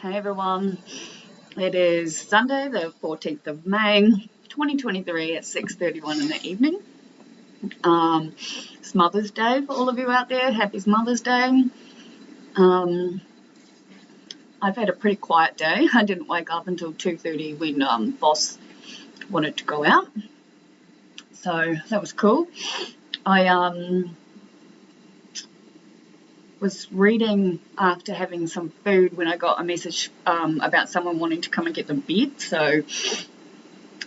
Hey everyone, it is Sunday the 14th of May 2023 at 6:31 in the evening. It's Mother's Day for all of you out there. Happy Mother's Day. I've had a pretty quiet day. I didn't wake up until 2:30 when boss wanted to go out, so that was cool. I was reading after having some food when I got a message about someone wanting to come and get the bed, so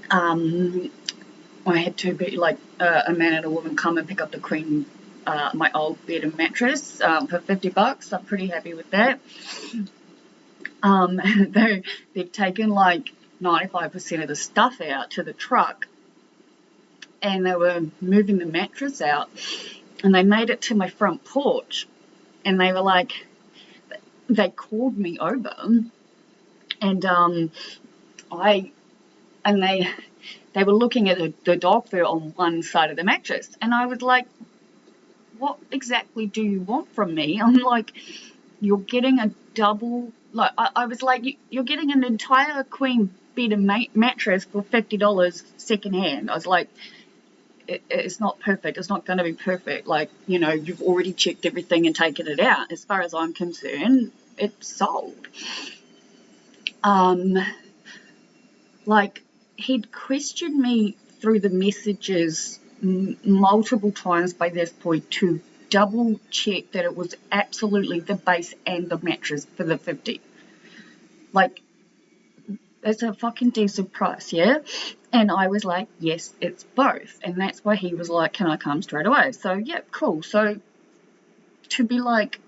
I had to be like a man and a woman come and pick up the queen, my old bed and mattress for $50. I'm pretty happy with that. They've taken like 95% of the stuff out to the truck, and they were moving the mattress out, and they made it to my front porch, and they were like, they called me over, and they were looking at the dog fur on one side of the mattress, and I was like, what exactly do you want from me? I'm like, you're getting a double, like, I was like, you're getting an entire queen bed and mattress for $50 secondhand. I was like, it's not perfect. It's not going to be perfect. Like, you know, you've already checked everything and taken it out. As far as I'm concerned, it's sold. Like, he'd questioned me through the messages multiple times by this point to double check that it was absolutely the base and the mattress for the 50. Like, that's a fucking decent price, yeah? And I was like, yes, it's both. And that's why he was like, can I come straight away? So, yeah, cool. So, to be like,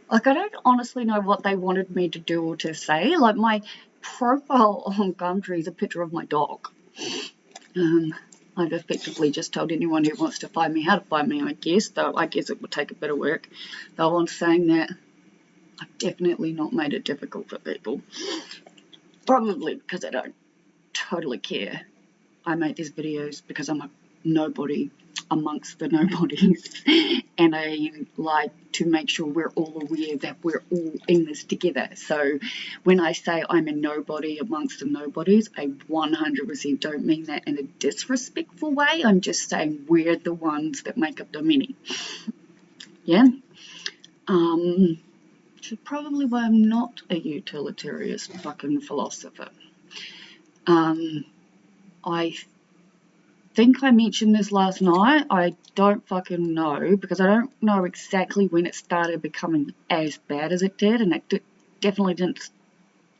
I don't honestly know what they wanted me to do or to say. Like, my profile on Gumtree is a picture of my dog. I've effectively just told anyone who wants to find me how to find me, I guess, though I guess it would take a bit of work. Though on saying that, I've definitely not made it difficult for people. Probably because I don't totally care. I make these videos because I'm a nobody amongst the nobodies, and I like to make sure we're all aware that we're all in this together. So when I say I'm a nobody amongst the nobodies, I 100% don't mean that in a disrespectful way. I'm just saying we're the ones that make up the many. Yeah? Which is probably why I'm not a utilitarist fucking philosopher. I think I mentioned this last night. I don't fucking know, because I don't know exactly when it started becoming as bad as it did, and it definitely didn't,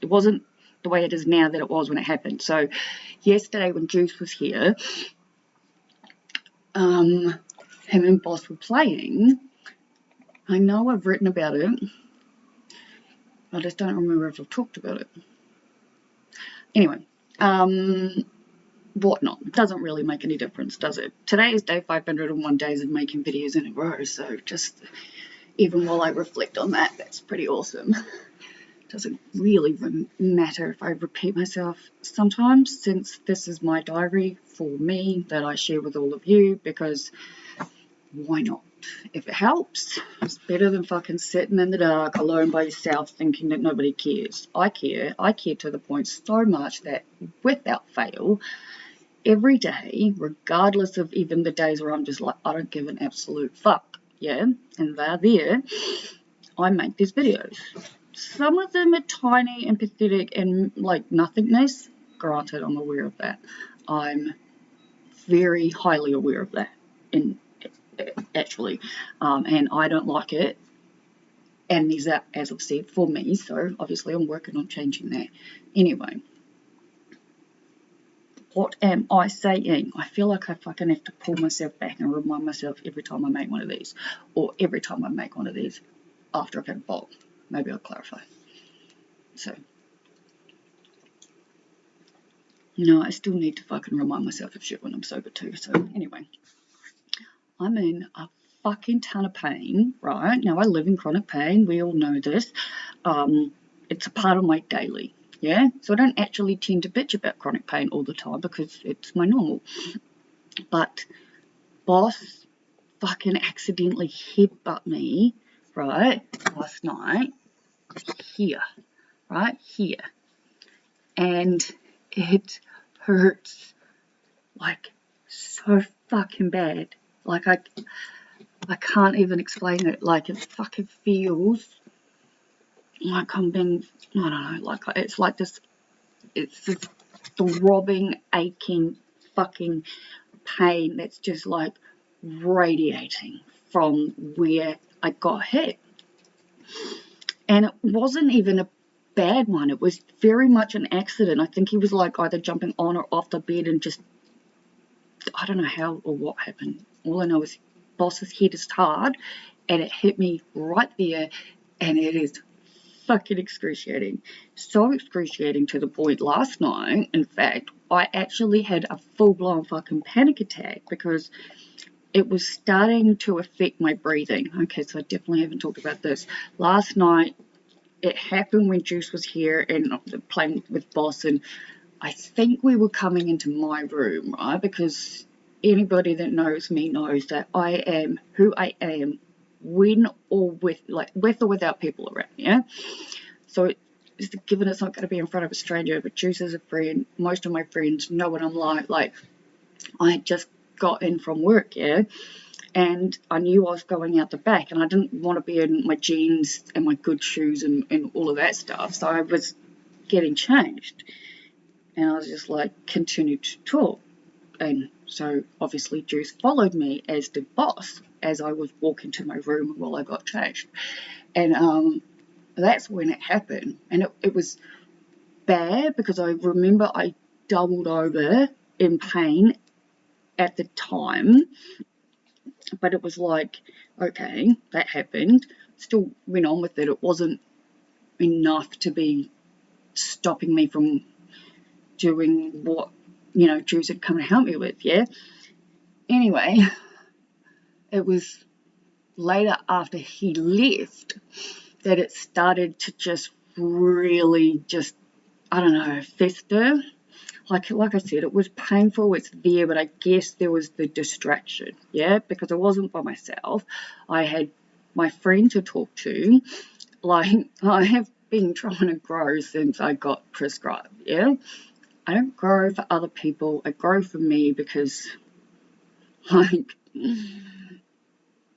it wasn't the way it is now that it was when it happened. So yesterday when Juice was here, him and Boss were playing. I know I've written about it, I just don't remember if I've talked about it. Anyway, whatnot. It doesn't really make any difference, does it? Today is day 501 days of making videos in a row, so just even while I reflect on that, that's pretty awesome. Doesn't really matter if I repeat myself sometimes, since this is my diary for me that I share with all of you, because why not? If it helps, it's better than fucking sitting in the dark alone by yourself thinking that nobody cares. I care. I care to the point so much that without fail, every day, regardless of even the days where I'm just like, I don't give an absolute fuck, yeah, and they're there, I make these videos. Some of them are tiny and pathetic and like nothingness. Granted, I'm aware of that. I'm very highly aware of that, actually, and I don't like it. And these are, as I've said, for me, so obviously I'm working on changing that. Anyway, what am I saying? I feel like I fucking have to pull myself back and remind myself every time I make one of these, or every time I make one of these after I've had a bowl. Maybe I'll clarify. So, no, I still need to fucking remind myself of shit when I'm sober too. So, anyway, I'm in a fucking ton of pain, right? Now, I live in chronic pain. We all know this. It's a part of my daily. Yeah, so I don't actually tend to bitch about chronic pain all the time because it's my normal. But Boss fucking accidentally headbutt me, right, last night. here, right here, and it hurts like so fucking bad. Like I can't even explain it. Like it fucking feels like I'm being, I don't know, like it's like this, it's this throbbing, aching fucking pain that's just like radiating from where I got hit. And it wasn't even a bad one. It was very much an accident. I think he was like either jumping on or off the bed and just, I don't know how or what happened. All I know is boss's head is hard and it hit me right there, and it is fucking excruciating. So excruciating to the point last night, in fact, I actually had a full-blown fucking panic attack because it was starting to affect my breathing. Okay, so I definitely haven't talked about this. Last night, it happened when Juice was here and playing with Boss, and I think we were coming into my room, right? Because anybody that knows me knows that I am who I am when or with, like, with or without people around, yeah? So given it's not going to be in front of a stranger, but Juice is a friend, most of my friends know what I'm like I had just got in from work, yeah? And I knew I was going out the back, and I didn't want to be in my jeans and my good shoes and all of that stuff, so I was getting changed. And I was just like, continued to talk. And so obviously Juice followed me, as did Boss, as I was walking to my room while I got changed. And that's when it happened. And it was bad because I remember I doubled over in pain at the time. But it was like, okay, that happened. Still went on with it. It wasn't enough to be stopping me from doing what, Juice had come to help me with, yeah? Anyway, it was later after he left that it started to just really just, I don't know, fester. Like I said, it was painful, it's there, but I guess there was the distraction, yeah? Because I wasn't by myself. I had my friend to talk to. Like, I have been trying to grow since I got prescribed, yeah? I don't grow for other people, I grow for me because, like,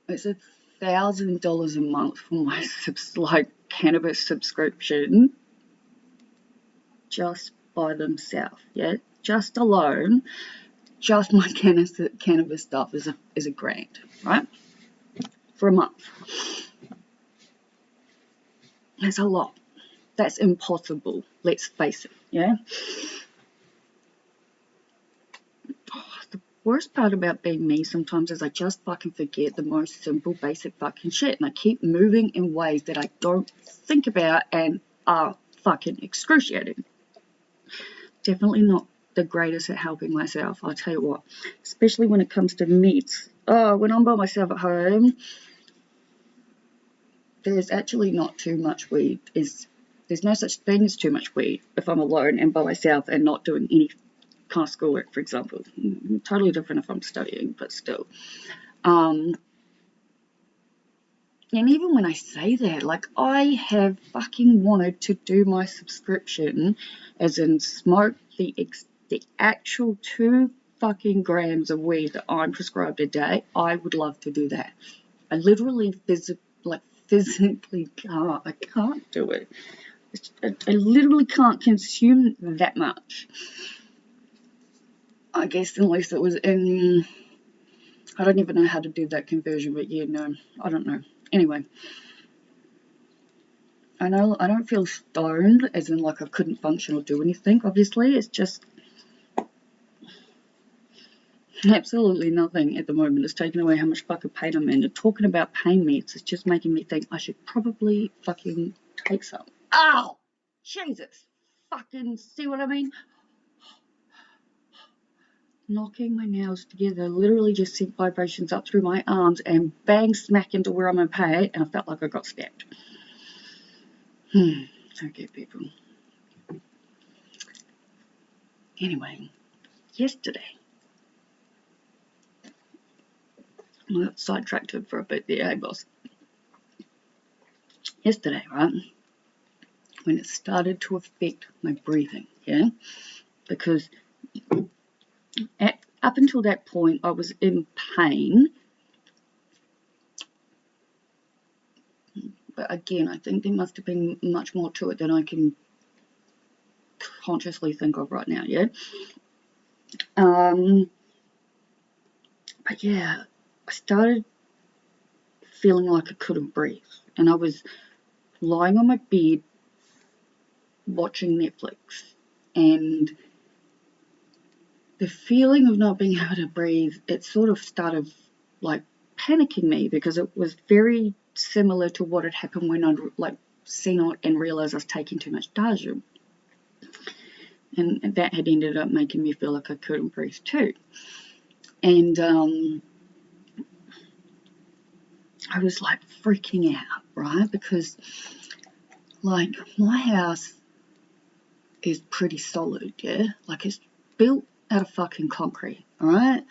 it's $1,000 a month for my, cannabis subscription just by themselves, yeah? Just alone, just my cannabis stuff is a grand, right? For a month. That's a lot. That's impossible, let's face it, yeah? The worst part about being me sometimes is I just fucking forget the most simple, basic fucking shit, and I keep moving in ways that I don't think about and are fucking excruciating. Definitely not the greatest at helping myself, I'll tell you what, especially when it comes to meats. Oh, when I'm by myself at home, there's actually not too much weed. There's no such thing as too much weed if I'm alone and by myself and not doing any kind of schoolwork, for example. Totally different if I'm studying, but still. And even when I say that, like, I have fucking wanted to do my subscription, as in smoke the actual 2 fucking grams of weed that I'm prescribed a day. I would love to do that. I literally physically can't. I can't do it. I literally can't consume that much. I guess unless it was in, I don't even know how to do that conversion, but yeah, no, I don't know. Anyway, I know I don't feel stoned, as in like I couldn't function or do anything, obviously. It's just absolutely nothing at the moment. It's taken away how much fucking pain I'm in. And talking about pain meds is just making me think I should probably fucking take some. Ow! Jesus! Fucking see what I mean? Knocking my nails together literally just sent vibrations up through my arms and bang smack into where I'm in pain, and I felt like I got stabbed. Okay, people. Anyway, yesterday, I got sidetracked for a bit there, hey boss. Yesterday, right? when it started to affect my breathing, yeah? Because up until that point, I was in pain. But again, I think there must have been much more to it than I can consciously think of right now, yeah? But yeah, I started feeling like I couldn't breathe. And I was lying on my bed watching Netflix. And the feeling of not being able to breathe, it sort of started like panicking me, because it was very similar to what had happened when I'd like seen it and realised I was taking too much Daju. And that had ended up making me feel like I couldn't breathe too. And I was like freaking out, right? Because like my house is pretty solid, yeah? Like it's built out of fucking concrete, alright?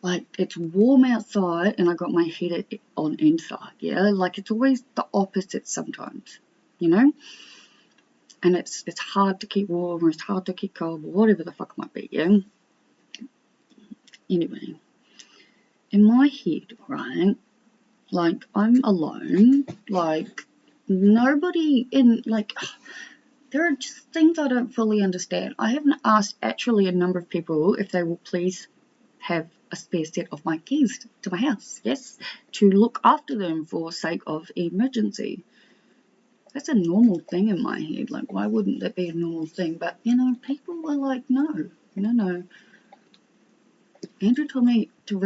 Like it's warm outside and I got my heater on inside, yeah? Like it's always the opposite sometimes, you know? And it's hard to keep warm or it's hard to keep cold or whatever the fuck it might be, yeah? Anyway, in my head, right, like I'm alone, like nobody in, like, there are just things I don't fully understand. I haven't asked actually a number of people if they will please have a spare set of my keys to my house, yes, to look after them for sake of emergency. That's a normal thing in my head. Like, why wouldn't that be a normal thing? But, you know, people were like, no. Andrew told me to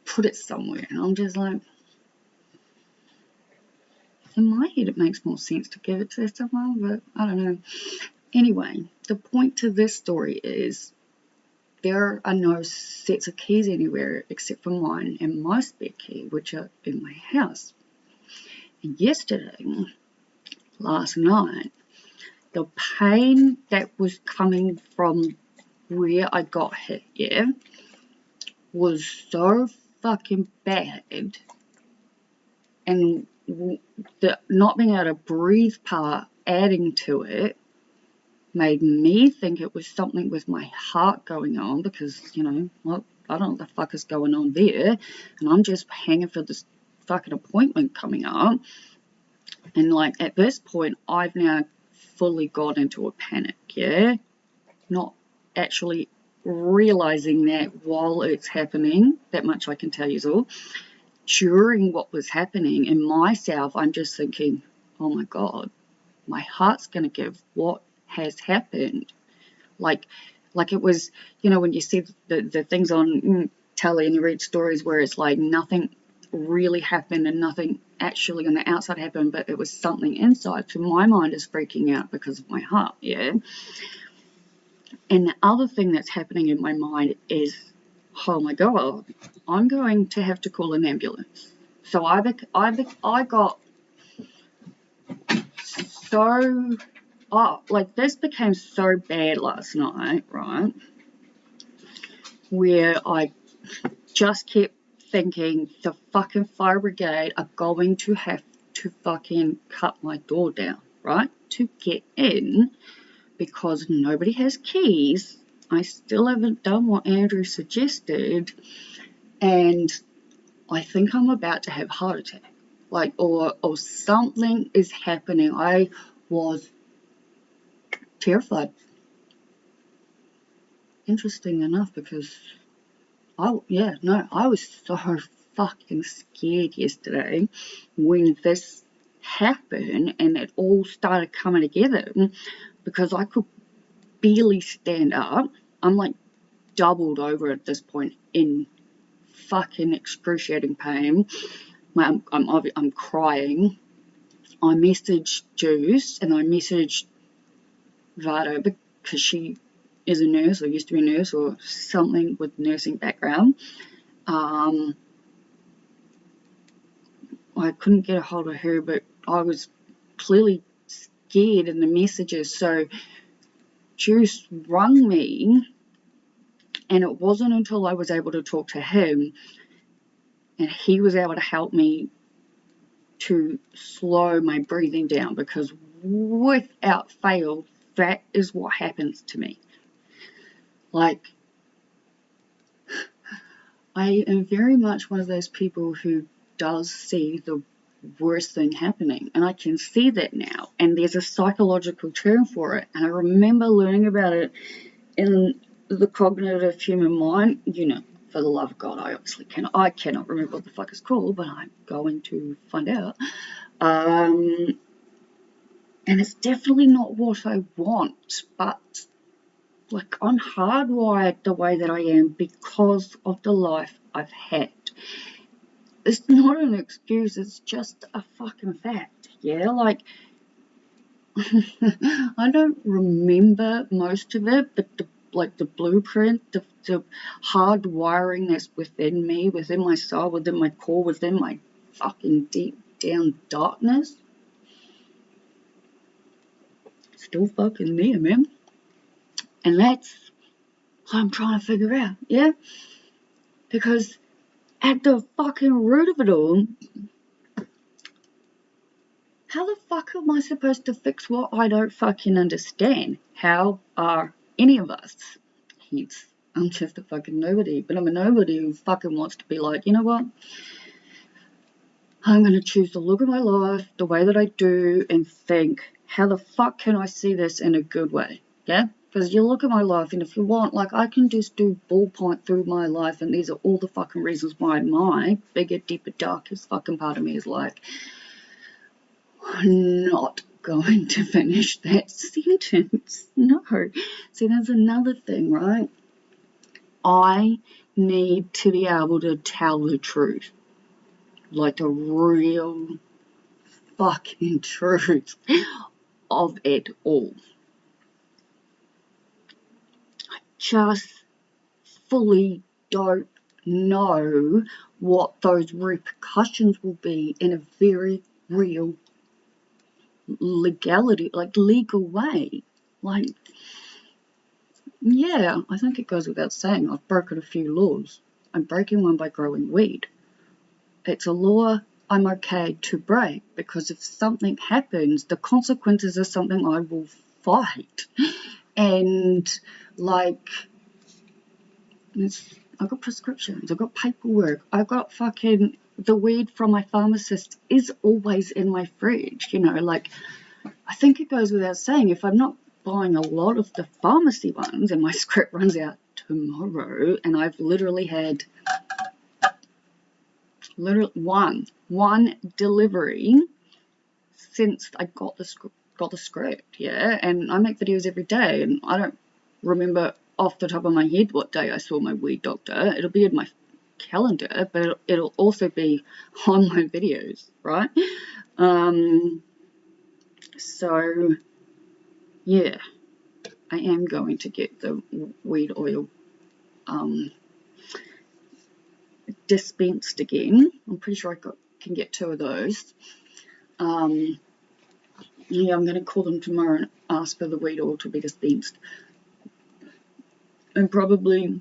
put it somewhere. And I'm just like, in my head it makes more sense to give it to someone, but I don't know. Anyway, the point to this story is there are no sets of keys anywhere except for mine and my spare key, which are in my house. And yesterday, last night, the pain that was coming from where I got hit, yeah, was so fucking bad, and the not being able to breathe part adding to it made me think it was something with my heart going on, because, you know, well, I don't know what the fuck is going on there, and I'm just hanging for this fucking appointment coming up. And like at this point, I've now fully got into a panic, yeah? Not actually realizing that while it's happening, that much I can tell you all. During what was happening in myself, I'm just thinking, oh my God, my heart's going to give. What has happened? Like it was, you know, when you see the things on telly and you read stories where it's like nothing really happened and nothing actually on the outside happened, but it was something inside. So my mind is freaking out because of my heart, yeah? And the other thing that's happening in my mind is, oh my God, I'm going to have to call an ambulance. So I got so, like this became so bad last night, right? Where I just kept thinking the fucking fire brigade are going to have to fucking cut my door down, right? To get in, because nobody has keys. I still haven't done what Andrew suggested, and I think I'm about to have a heart attack. Like, or something is happening. I was terrified. Interesting enough, because I was so fucking scared yesterday when this happened and it all started coming together, because I could barely stand up. I'm like doubled over at this point in fucking excruciating pain. I'm crying. I messaged Juice and I messaged Vado, because she is a nurse or used to be a nurse or something with nursing background. I couldn't get a hold of her, but I was clearly scared in the messages. So Juice rung me, and it wasn't until I was able to talk to him and he was able to help me to slow my breathing down, because without fail, that is what happens to me. Like, I am very much one of those people who does see the worst thing happening, and I can see that now, and there's a psychological term for it, and I remember learning about it in the cognitive human mind. For the love of God, I cannot remember what the fuck it's called, but I'm going to find out. And it's definitely not what I want, but like, I'm hardwired the way that I am because of the life I've had. It's not an excuse, it's just a fucking fact, yeah? Like, I don't remember most of it, but the blueprint, the hard wiring that's within me, within my soul, within my core, within my fucking deep down darkness, still fucking there, man. And that's what I'm trying to figure out, yeah? Because at the fucking root of it all, how the fuck am I supposed to fix what I don't fucking understand? How are any of us? Hence, I'm just a fucking nobody, but I'm a nobody who fucking wants to be like, you know what? I'm going to choose to look at my life the way that I do and think, how the fuck can I see this in a good way? Yeah? Because you look at my life, and if you want, like, I can just do ballpoint through my life, and these are all the fucking reasons why my bigger, deeper, darkest fucking part of me is like, I'm not going to finish that sentence. No. See, there's another thing, right? I need to be able to tell the truth. Like the real fucking truth of it all. I just fully don't know what those repercussions will be in a very real legal way. Like, yeah, I think it goes without saying, I've broken a few laws. I'm breaking one by growing weed. It's a law I'm okay to break, because if something happens, the consequences are something I will fight. And, like, I've got prescriptions, I've got paperwork, I've got fucking, the weed from my pharmacist is always in my fridge, like, I think it goes without saying, if I'm not buying a lot of the pharmacy ones and my script runs out tomorrow, and I've literally had one delivery since I got the script, yeah, and I make videos every day, and I don't remember off the top of my head what day I saw my weed doctor. It'll be in my calendar, but it'll also be on my videos, right? So yeah, I am going to get the weed oil dispensed again. I'm pretty sure I can get 2 of those. Yeah, I'm going to call them tomorrow and ask for the weed oil to be dispensed. And probably,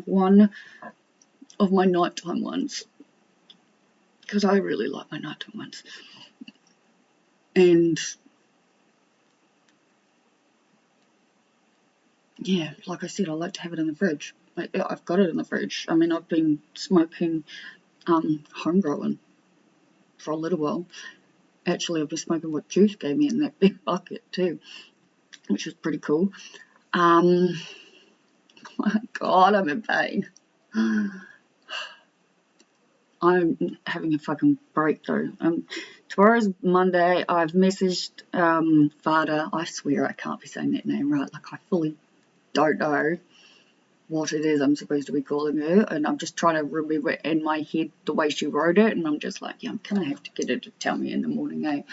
one of my nighttime ones, because I really like my nighttime ones. And yeah, like I said, I like to have it in the fridge. I've got it in the fridge. I mean, I've been smoking homegrown for a little while. Actually, I've been smoking what Juice gave me in that big bucket too, which is pretty cool. My God, I'm in pain. I'm having a fucking breakthrough. Tomorrow's Monday. I've messaged Vada. I swear I can't be saying that name right. Like, I fully don't know what it is I'm supposed to be calling her, and I'm just trying to remember in my head the way she wrote it, and I'm just like, yeah, I'm gonna have to get her to tell me in the morning,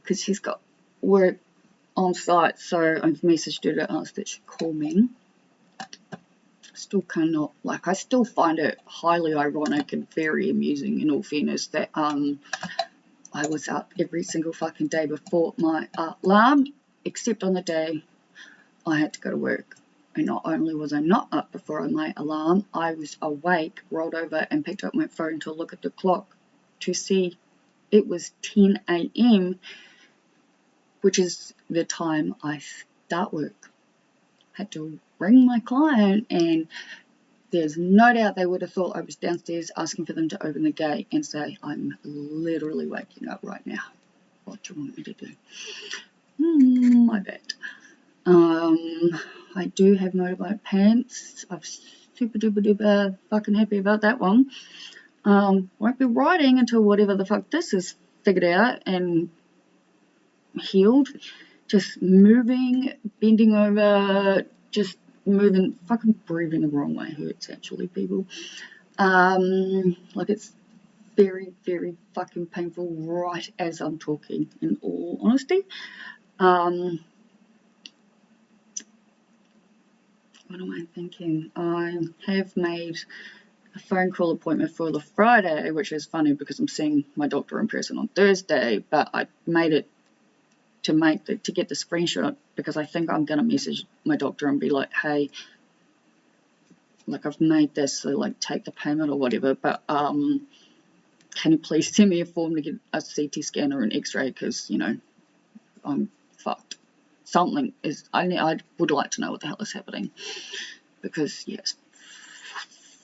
because she's got work on site. So I've messaged her to ask that she call me. Still cannot, like, I still find it highly ironic and very amusing, in all fairness, that I was up every single fucking day before my alarm, except on the day I had to go to work. And not only was I not up before my alarm, I was awake, rolled over and picked up my phone to look at the clock to see it was 10 a.m, which is the time I start work. Had to ring my client, and there's no doubt they would have thought I was downstairs asking for them to open the gate and say, I'm literally waking up right now. What do you want me to do? My bad. I do have motorbike pants. I'm super duper duper fucking happy about that one. Won't be riding until whatever the fuck this is figured out and healed. Just moving, bending over, just moving, fucking breathing the wrong way hurts actually, people. Like it's very, very fucking painful right as I'm talking, in all honesty. What am I thinking? I have made a phone call appointment for the Friday, which is funny because I'm seeing my doctor in person on Thursday, but I made it to get the screenshot because I think I'm going to message my doctor and be like, hey, like I've made this, so like take the payment or whatever, but can you please send me a form to get a CT scan or an x-ray because, you know, I'm fucked. Something is, I would like to know what the hell is happening because, yes,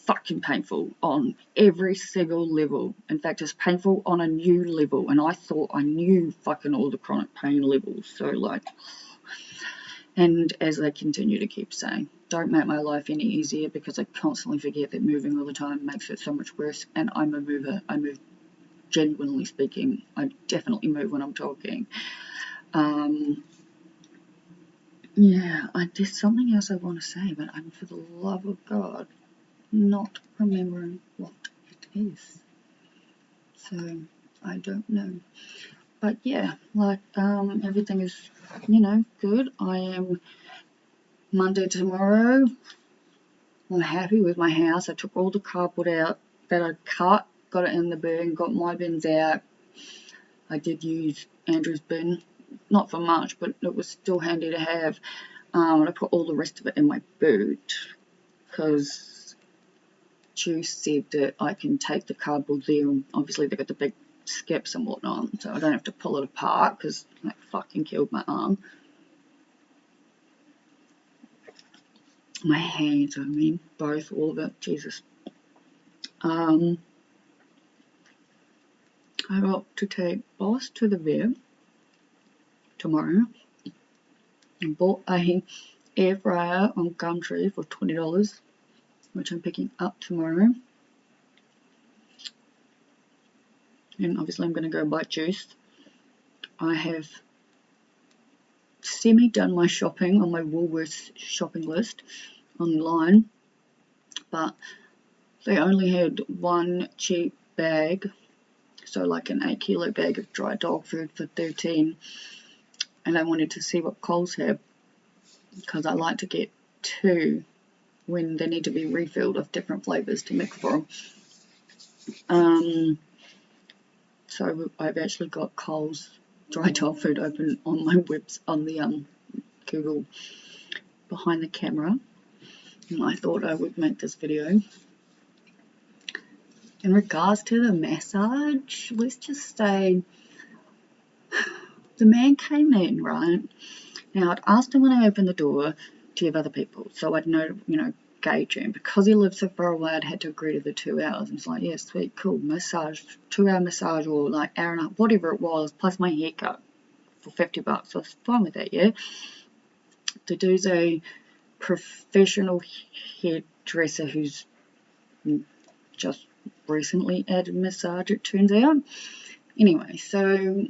fucking painful on every single level. In fact, it's painful on a new level, and I thought I knew fucking all the chronic pain levels, so like, and as they continue to keep saying, don't make my life any easier because I constantly forget that moving all the time makes it so much worse, and I'm a mover. I move, genuinely speaking, I definitely move when I'm talking. Yeah, there's something else I want to say, but I'm, for the love of God, not remembering what it is. So, I don't know. But yeah, like, everything is, you know, good. I am, Monday tomorrow, I'm happy with my house. I took all the cardboard out that I'd cut, got it in the bin, got my bins out. I did use Andrew's bin, not for much, but it was still handy to have. And I put all the rest of it in my boot because Juice said that I can take the cardboard there, and obviously they've got the big skips and whatnot, so I don't have to pull it apart because that fucking killed my arm. My hands, I mean, both, all of it, Jesus. I got to take Boss to the vet tomorrow and bought a air fryer on Gumtree for $20, which I'm picking up tomorrow. And obviously I'm going to go buy Juice. I have semi-done my shopping on my Woolworths shopping list online, but they only had one cheap bag, so like an 8-kilo bag of dry dog food for $13, and I wanted to see what Coles had because I like to get two when they need to be refilled of different flavours to mix for them. So I've actually got Coles dry dog food open on my on the Google behind the camera, and I thought I would make this video. In regards to the massage, let's just say the man came in, right? Now, I'd asked him when I opened the door to have other people, so I'd know, you know, gauge him. Because he lived so far away, I'd had to agree to the 2 hours. And it's like, yeah, sweet, cool, massage, 2-hour massage, or like hour and a half, whatever it was, plus my haircut for $50. So I was fine with that, yeah? The dude's a professional hairdresser who's just recently added massage, it turns out. Anyway, so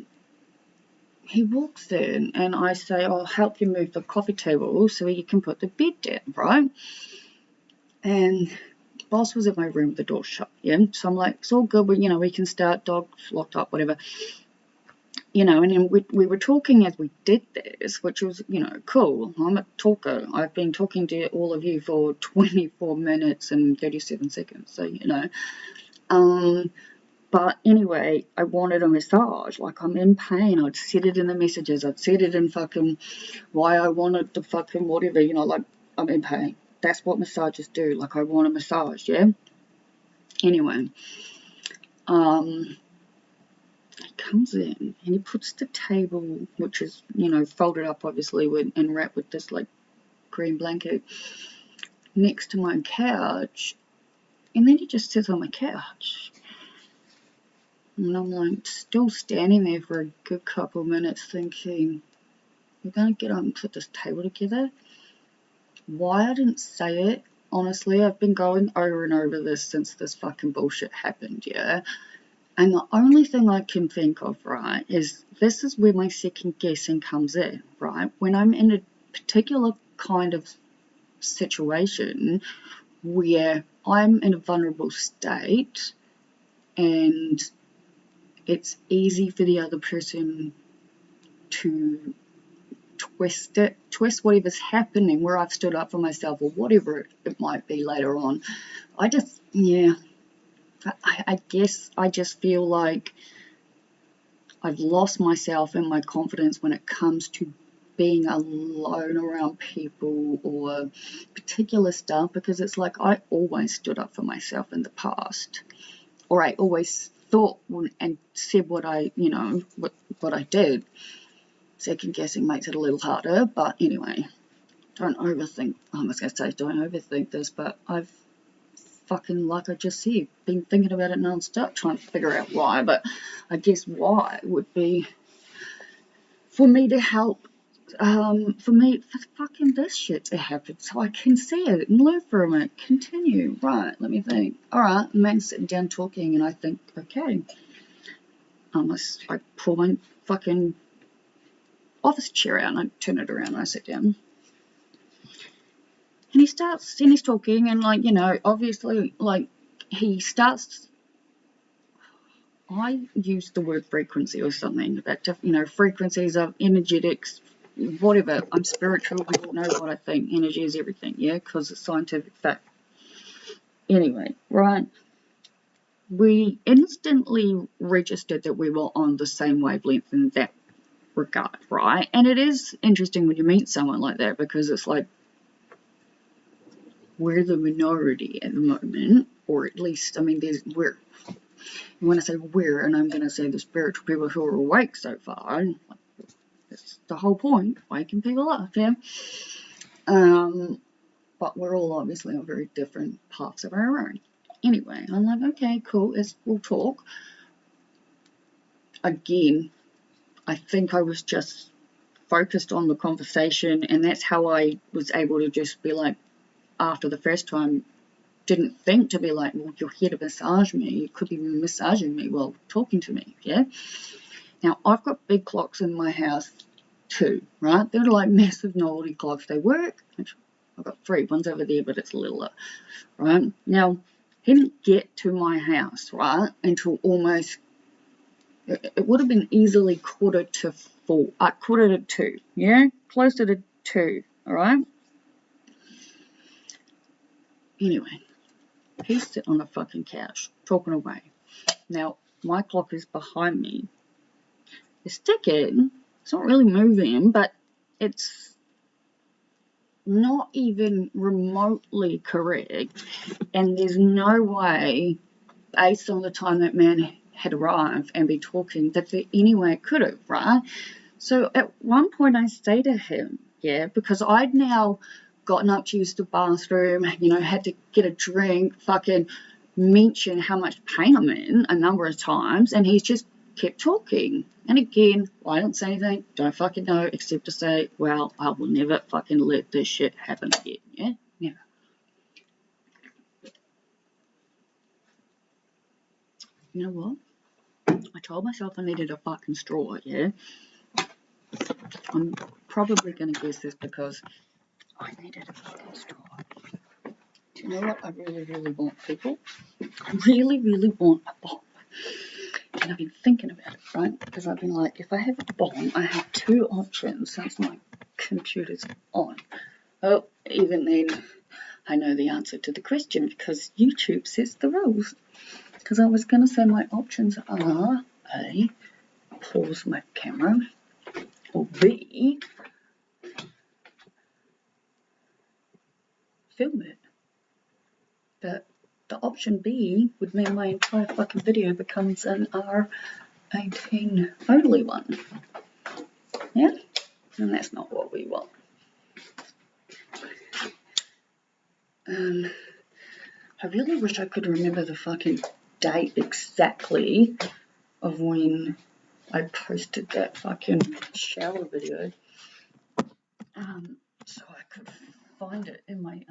he walks in and I say, I'll help you move the coffee table so you can put the bed down, right? And Boss was in my room with the door shut, yeah? So I'm like, it's all good, we can start, dogs locked up, whatever. And then we were talking as we did this, which was, cool. I'm a talker. I've been talking to all of you for 24 minutes and 37 seconds, so, But anyway, I wanted a massage. Like, I'm in pain. I'd said it in the messages. I'd said it in fucking why I wanted the fucking whatever, like, I'm in pain. That's what massages do. Like, I want a massage, yeah? Anyway, he comes in and he puts the table, which is, you know, folded up obviously and wrapped with this like green blanket, next to my couch, and then he just sits on my couch. And I'm like still standing there for a good couple of minutes thinking, we're gonna get up and put this table together. Why I didn't say it, honestly, I've been going over and over this since this fucking bullshit happened, yeah? And the only thing I can think of, right, is this is where my second guessing comes in, right? When I'm in a particular kind of situation where I'm in a vulnerable state and it's easy for the other person to twist whatever's happening where I've stood up for myself or whatever it might be later on. I guess I just feel like I've lost myself and my confidence when it comes to being alone around people or particular stuff, because it's like I always stood up for myself in the past, or I always thought and said what I, you know, what I did. Second guessing makes it a little harder, but anyway, don't overthink. I was going to say don't overthink this, but I've fucking, like I just said, been thinking about it non-stop, trying to figure out why. But I guess why would be for me to help, for fucking this shit to happen, so I can see it and learn from it. Continue. Right, let me think. Alright, the man's sitting down talking, and I think, okay, I pull my fucking office chair out and I turn it around and I sit down. And he's talking, and like, you know, obviously, like, he starts, I use the word frequency or something, that, you know, frequencies of energetics, whatever. I'm spiritual, we all know what I think. Energy is everything, yeah, because it's scientific fact. Anyway, right, we instantly registered that we were on the same wavelength in that regard, right? And it is interesting when you meet someone like that, because it's like, we're the minority at the moment, or at least, I mean, when I say we're, and I'm going to say the spiritual people who are awake so far, that's the whole point, waking people up, yeah? But we're all obviously on very different paths of our own. Anyway, I'm like, okay, cool, we'll talk. Again, I think I was just focused on the conversation, and that's how I was able to just be like, after the first time, didn't think to be like, well, you're here to massage me. You could be massaging me while talking to me, yeah? Now, I've got big clocks in my house too, right? They're like massive novelty clocks. They work. I've got 3. One's over there, but it's littler, right? Now, he didn't get to my house, right, until almost, it would have been easily quarter to 2, yeah? Closer to 2, all right? Anyway, he's sitting on the fucking couch, talking away. Now, my clock is behind me. It's ticking. It's not really moving, but it's not even remotely correct. And there's no way, based on the time that man had arrived and be talking, that there any way it could have, right? So at one point I say to him, yeah, because I'd now gotten up to use the bathroom, you know, had to get a drink, fucking mention how much pain I'm in a number of times, and he's just kept talking. And again, I don't say anything, don't fucking know, except to say, well, I will never fucking let this shit happen again, yeah? Never. You know what? I told myself I needed a fucking straw, yeah? I'm probably going to guess this because I needed a fucking straw. Do you know what I really, really want, people? I really, really want a bomb. And I've been thinking about it, right? Because I've been like, if I have a bomb, I have 2 options since my computer's on. Oh, even then, I know the answer to the question because YouTube sets the rules. Because I was going to say my options are A, pause my camera, or B, film it. But the option B would mean my entire fucking video becomes an hour 18 only one. Yeah? And that's not what we want. I really wish I could remember the fucking date exactly of when I posted that fucking shower video. So I could find it in my,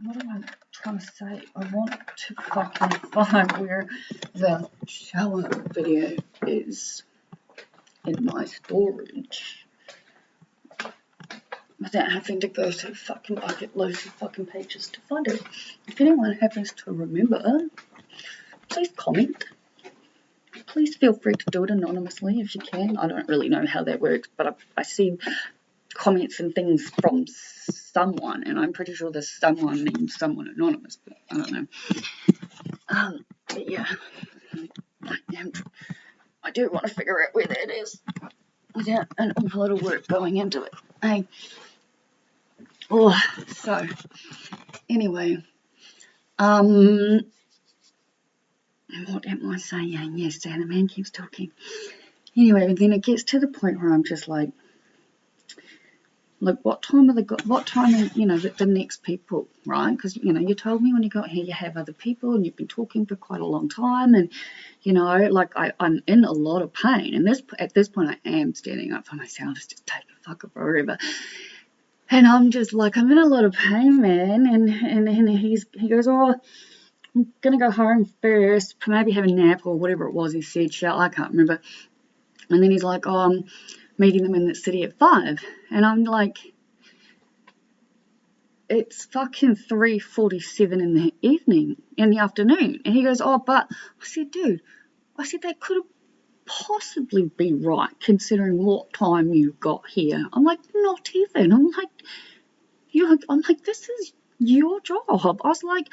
what am I trying to say? I want to fucking find where the shower video is in my storage without having to go through fucking bucket loads of fucking pages to find it. If anyone happens to remember, please comment. Please feel free to do it anonymously if you can. I don't really know how that works, but I see comments and things from someone, and I'm pretty sure this someone means someone anonymous, but I don't know. But yeah, I do want to figure out where that is without an awful lot of work going into it. Hey. Oh, so anyway, what am I saying? Yes, the man keeps talking. Anyway, then it gets to the point where I'm just like, what time are the next people, right? Because, you told me when you got here you have other people and you've been talking for quite a long time, and, I'm in a lot of pain. And at this point I am standing up for myself. It's just taking fucking forever. And I'm just like, I'm in a lot of pain, man. And he goes, oh, I'm going to go home first, maybe have a nap or whatever it was he said. I can't remember. And then he's like, oh, I'm meeting them in the city at 5. And I'm like, it's fucking 3:47 in the afternoon. And he goes, oh, but I said, dude, that could possibly be right considering what time you got here. I'm like, not even. I'm like, this is your job. I was like,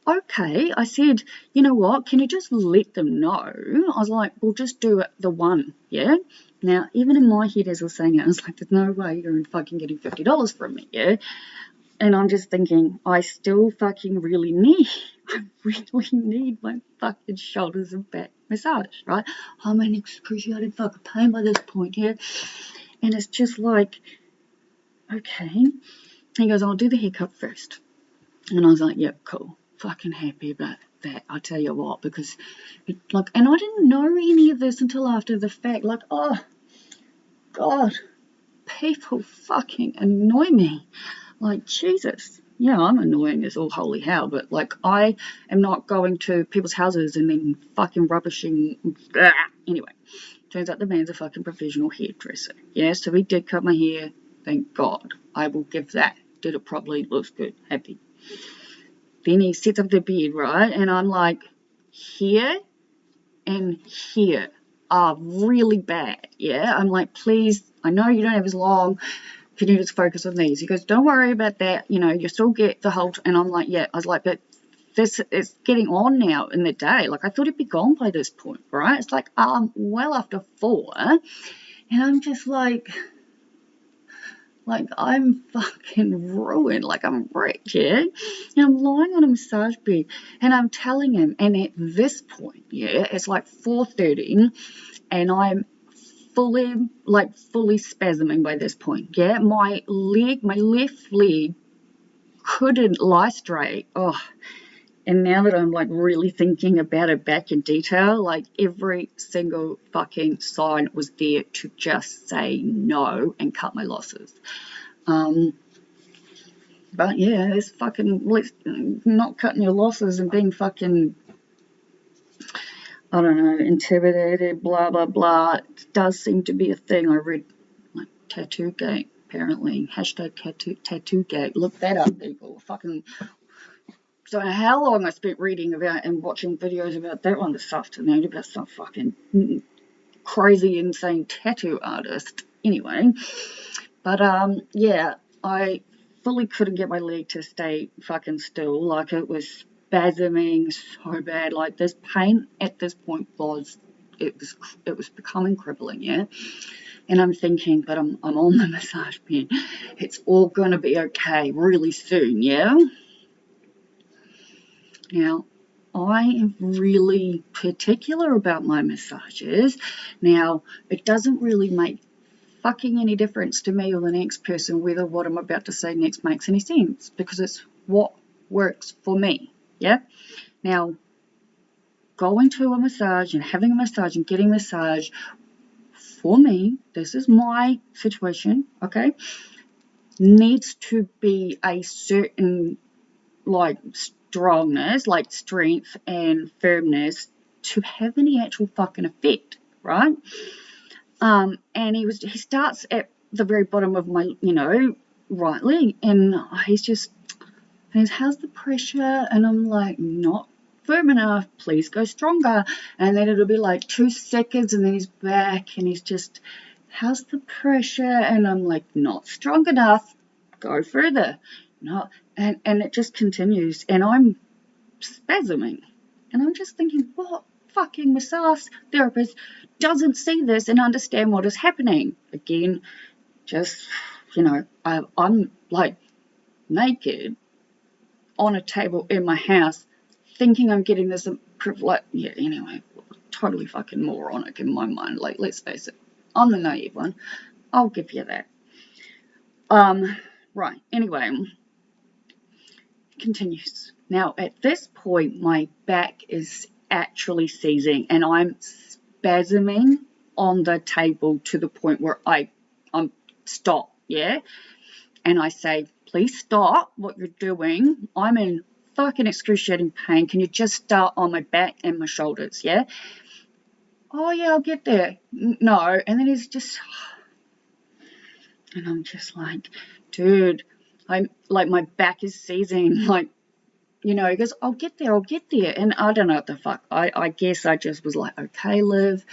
okay. I said, you know what, can you just let them know? I was like, we'll just do it the one, yeah? Now, even in my head as I was saying it, I was like, there's no way you're fucking getting $50 from me, yeah? And I'm just thinking, I still fucking really need my fucking shoulders and back massage, right? I'm in excruciating fucking pain by this point, yeah? And it's just like, okay. He goes, I'll do the haircut first. And I was like, yep, cool. Fucking happy about that. I tell you what, because, and I didn't know any of this until after the fact. Like, oh, God, people fucking annoy me. Like, Jesus. Yeah, I'm annoying as all holy hell, but, I am not going to people's houses and then fucking rubbishing. Anyway, turns out the man's a fucking professional hairdresser. Yeah, so he did cut my hair. Thank God. I will give that. Did it properly. Looks good. Happy. Then he sets up the bed, right? And I'm like, here and here are really bad, yeah? I'm like, please, I know you don't have as long. Can you just focus on these? He goes, don't worry about that. You still get the whole... And I'm like, yeah. I was like, but this is getting on now in the day. Like, I thought it'd be gone by this point, right? It's like, well after 4. And I'm just like, I'm fucking ruined. Like, I'm wrecked, yeah? And I'm lying on a massage bed, and I'm telling him, and at this point, yeah, it's like 4:30, and I'm fully spasming by this point, yeah? My left leg couldn't lie straight. Oh, and now that I'm, really thinking about it back in detail, every single fucking sign was there to just say no and cut my losses. But yeah, it's fucking, not cutting your losses and being fucking, I don't know, intimidated, blah, blah, blah. It does seem to be a thing. I read, Tattoo Gate, apparently. Hashtag Tattoo Gate. Look that up, people. Fucking... Don't know how long I spent reading about and watching videos about that one this afternoon, about some fucking crazy, insane tattoo artist. Anyway, but yeah, I fully couldn't get my leg to stay fucking still. It was spasming so bad. This pain at this point was becoming crippling, yeah. And I'm thinking, but I'm on the massage bed. It's all gonna be okay really soon, yeah. Now, I am really particular about my massages. Now, it doesn't really make fucking any difference to me or the next person whether what I'm about to say next makes any sense, because it's what works for me. Yeah? Now, going to a massage and having a massage and getting a massage, for me, this is my situation, okay, needs to be a certain like strongness, like strength and firmness to have any actual fucking effect, right? And he starts at the very bottom of my, right leg, and he's just, how's the pressure? And I'm like, not firm enough, please go stronger. And then it'll be like 2 seconds, and then he's back, and he's just, how's the pressure? And I'm like, not strong enough, go further. No, and it just continues, and I'm spasming, and I'm just thinking, what fucking massage therapist doesn't see this and understand what is happening? Again, just, I'm like naked on a table in my house thinking I'm getting this like, yeah, anyway, totally fucking moronic in my mind. Like, let's face it, I'm the naive one, I'll give you that. Right, anyway, continues. Now, at this point, my back is actually seizing, and I'm spasming on the table to the point where I'm stop, yeah? And I say, please stop what you're doing. I'm in fucking excruciating pain. Can you just start on my back and my shoulders, yeah? Oh, yeah, I'll get there. No. And then he's just, and I'm just like, dude, I'm like, my back is seizing, like, he goes, I'll get there. And I don't know what the fuck. I guess I just was like, okay, Liv,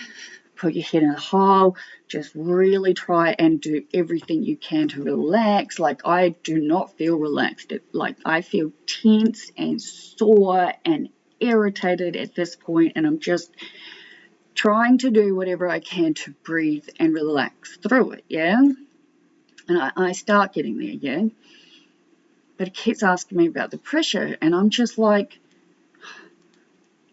put your head in a hole. Just really try and do everything you can to relax. Like, I do not feel relaxed. I feel tense and sore and irritated at this point, and I'm just trying to do whatever I can to breathe and relax through it, yeah? And I start getting there, yeah? But it keeps asking me about the pressure, and I'm just like,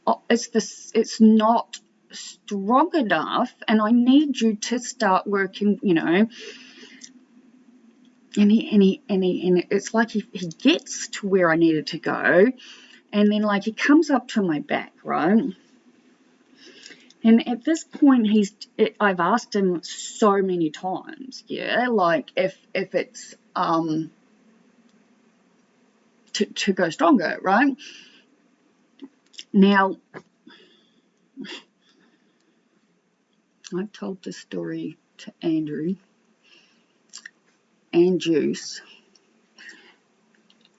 oh, it's not strong enough, and I need you to start working, And it's like he gets to where I needed to go, and then like he comes up to my back, right? And at this point, I've asked him so many times, yeah, like if it's to go stronger, right? Now, I've told this story to Andrew and Juice,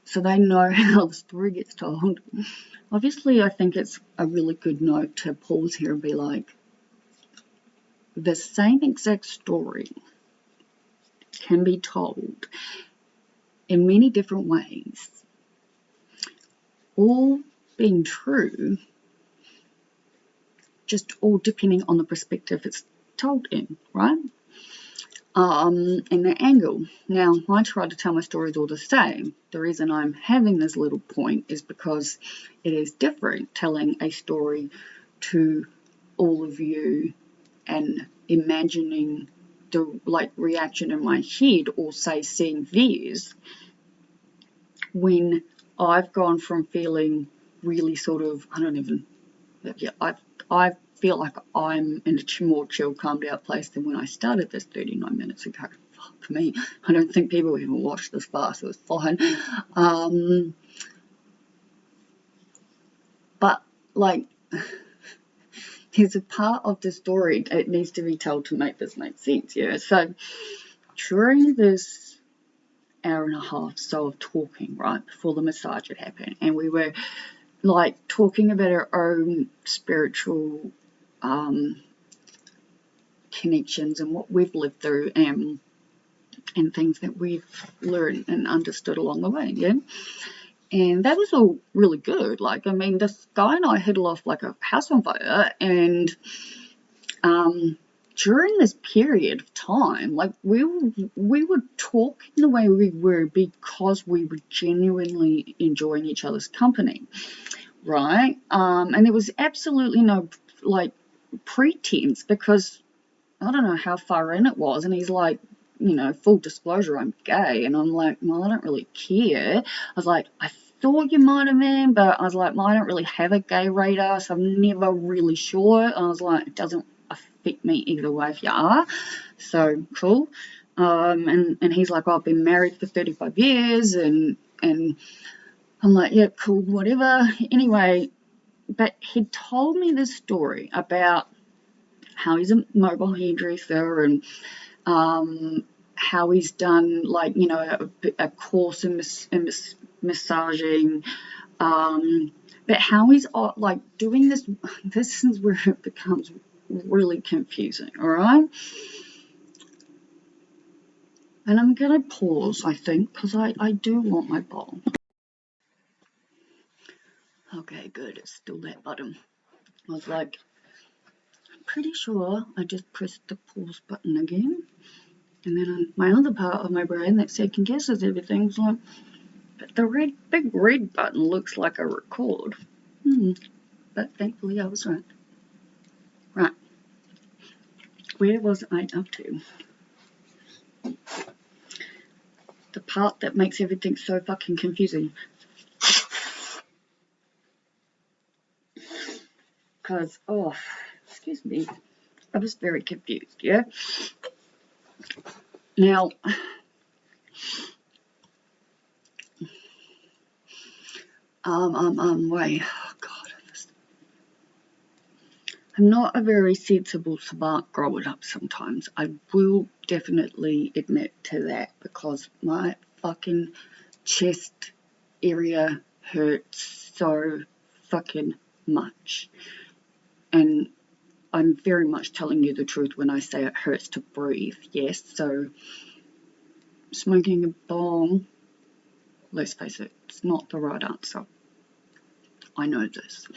so they know how the story gets told. Obviously, I think it's a really good note to pause here and be like, the same exact story can be told in many different ways, all being true, just all depending on the perspective it's told in, right? And the angle. Now, I try to tell my stories all the same. The reason I'm having this little point is because it is different telling a story to all of you and imagining the reaction in my head, or say seeing theirs, when I've gone from feeling really sort of, I feel like I'm in a more chill, calmed out place than when I started this 39 minutes ago. Fuck me. I don't think people even watched this far, so it's fine. But, there's a part of the story, it needs to be told to make this make sense, yeah? So, during this hour and a half so of talking, right, before the massage had happened, and we were talking about our own spiritual connections and what we've lived through, and things that we've learned and understood along the way, yeah? And that was all really good. This guy and I hit it off like a house on fire, and during this period of time, we were talking the way we were because we were genuinely enjoying each other's company. right? And there was absolutely no, like, pretense, because I don't know how far in it was, and he's like, you know, full disclosure, I'm gay, and I'm like, well, I don't really care. I was like, I thought you might have been, but I was like, well, I don't really have a gay radar, so I'm never really sure. I was like, it doesn't affect me either way if you are, so cool. And he's like, oh, I've been married for 35 years, and I'm like, yeah, cool, whatever. Anyway, but he told me this story about how he's a mobile hairdresser, and how he's done, like, you know, a course in massaging, but how he's like doing this. This is where it becomes really confusing, all right? And I'm gonna pause, I think, because I do want my bowl. Okay, good, it's still that button. I was like, I'm pretty sure I just pressed the pause button again, and then on my other part of my brain that second guesses everything was like, but the big red button looks like a record. But thankfully I was right. Right. Where was I up to? The part that makes everything so fucking confusing. Because, oh, excuse me, I was very confused, yeah? Now, wait, oh God, I'm not a very sensible, smart growing up sometimes. I will definitely admit to that, because my fucking chest area hurts so fucking much. And I'm very much telling you the truth when I say it hurts to breathe, yes? So smoking a bong, let's face it, it's not the right answer. I know this.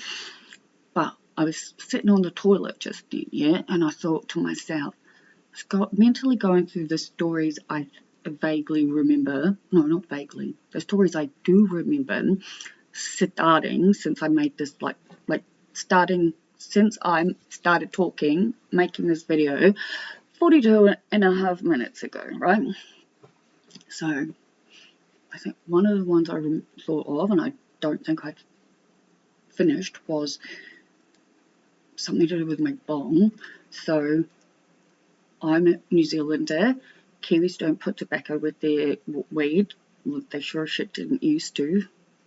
But I was sitting on the toilet just then, yeah? And I thought to myself, I was mentally going through the stories I vaguely remember. No, not vaguely. The stories I do remember starting since I made this, starting since I started talking, making this video 42 and a half minutes ago, right? So I think one of the ones I thought of, and I don't think I finished, was something to do with my bong. So I'm a New Zealander. Kiwis don't put tobacco with their weed. They sure as shit didn't used to.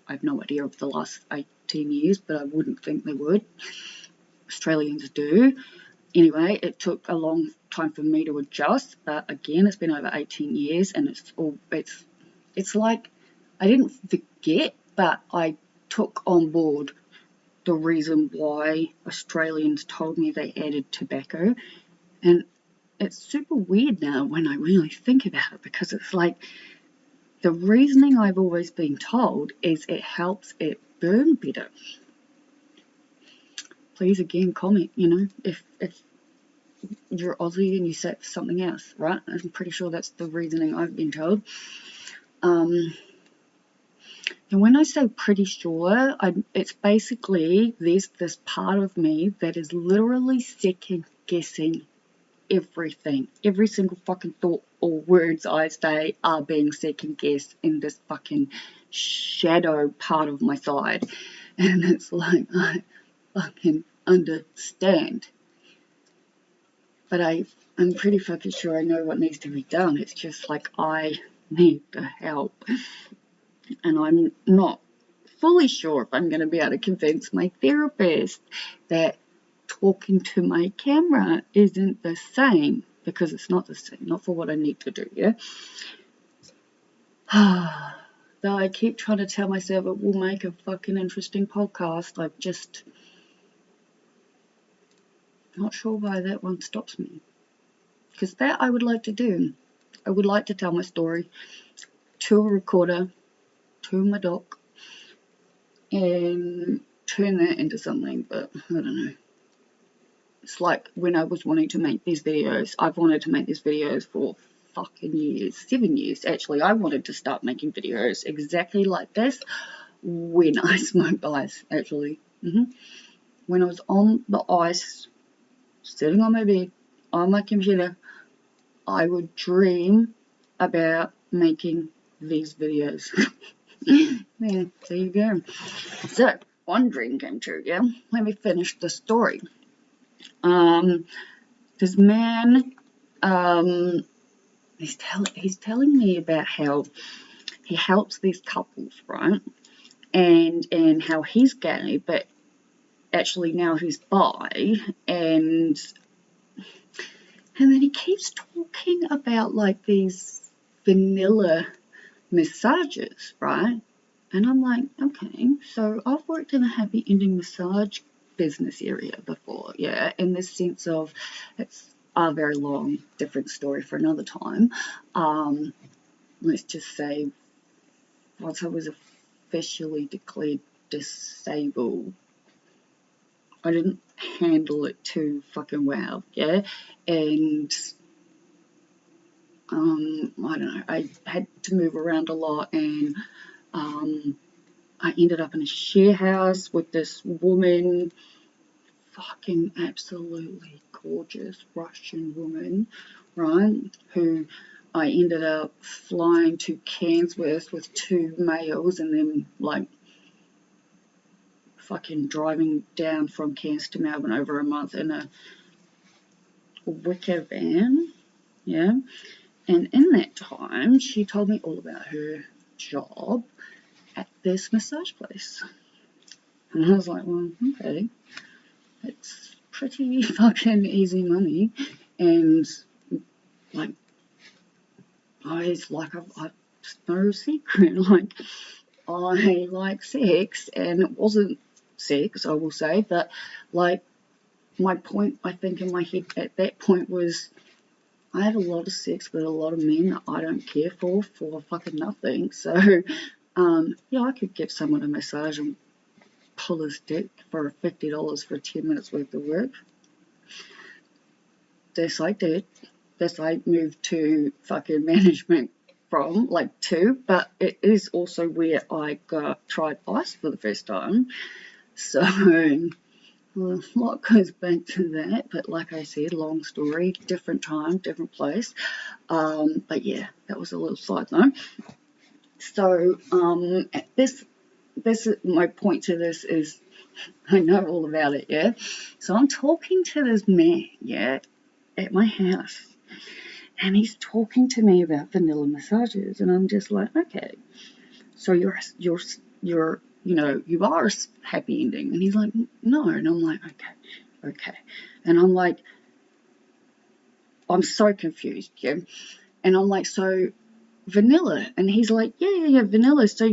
I have no idea of the last 18 years, but I wouldn't think they would. Australians do. Anyway, it took a long time for me to adjust, but again, it's been over 18 years, and it's like I didn't forget, but I took on board the reason why Australians told me they added tobacco, and it's super weird now when I really think about it, because it's like the reasoning I've always been told is it helps it burn better. Please again comment, you know, if you're Aussie and you say something else, right? I'm pretty sure that's the reasoning I've been told. And when I say pretty sure, it's basically there's this part of me that is literally second guessing everything. Every single fucking thought or words I say are being second guessed in this fucking shadow part of my side. And it's like, I fucking understand. But I'm pretty fucking sure I know what needs to be done. It's just like I need the help. And I'm not fully sure if I'm going to be able to convince my therapist that talking to my camera isn't the same, because it's not the same, not for what I need to do, yeah? Though I keep trying to tell myself it will make a fucking interesting podcast, I'm just not sure why that one stops me. Because that I would like to do. I would like to tell my story to a recorder, to my doc, and turn that into something, but I don't know. It's like when I was wanting to make these videos. I've wanted to make these videos for fucking years, 7 years actually. I wanted to start making videos exactly like this when I smoked ice, actually. When I was on the ice, sitting on my bed, on my computer, I would dream about making these videos. Yeah, there you go. So, one dream came true, yeah? Let me finish the story. This man, he's telling me about how he helps these couples, right? And how he's gay, but actually now he's bi, and then he keeps talking about like these vanilla massages, right? And I'm like, okay, so I've worked in a happy ending massage business area before, yeah, in the sense of it's a very long, different story for another time. Let's just say once I was officially declared disabled, I didn't handle it too fucking well, yeah, and I don't know, I had to move around a lot, and I ended up in a share house with this woman, fucking absolutely gorgeous Russian woman, right, who I ended up flying to Cairns with 2 males, and then like fucking driving down from Cairns to Melbourne over a month in a wicker van, yeah. And in that time, she told me all about her job at this massage place. And I was like, well, okay, it's pretty fucking easy money. And, like, it's no secret, like, I like sex, and it wasn't sex, I will say, but, like, my point, I think, in my head at that point was, I had a lot of sex with a lot of men that I don't care for fucking nothing. So, yeah, I could give someone a massage and pull his dick for $50 for 10 minutes worth of work. This I did. This I moved to fucking management from, like, to, but it is also where I tried ice for the first time. So, well, a lot goes back to that, but like I said, long story, different time, different place. But yeah, that was a little side note. So, this is my point to this is, I know all about it, yeah? So I'm talking to this man, yeah, at my house, and he's talking to me about vanilla massages, and I'm just like, okay, so you're you are a happy ending. And he's like, no. And I'm like, okay. And I'm like, I'm so confused, yeah. And I'm like, so vanilla? And he's like, yeah, vanilla. So,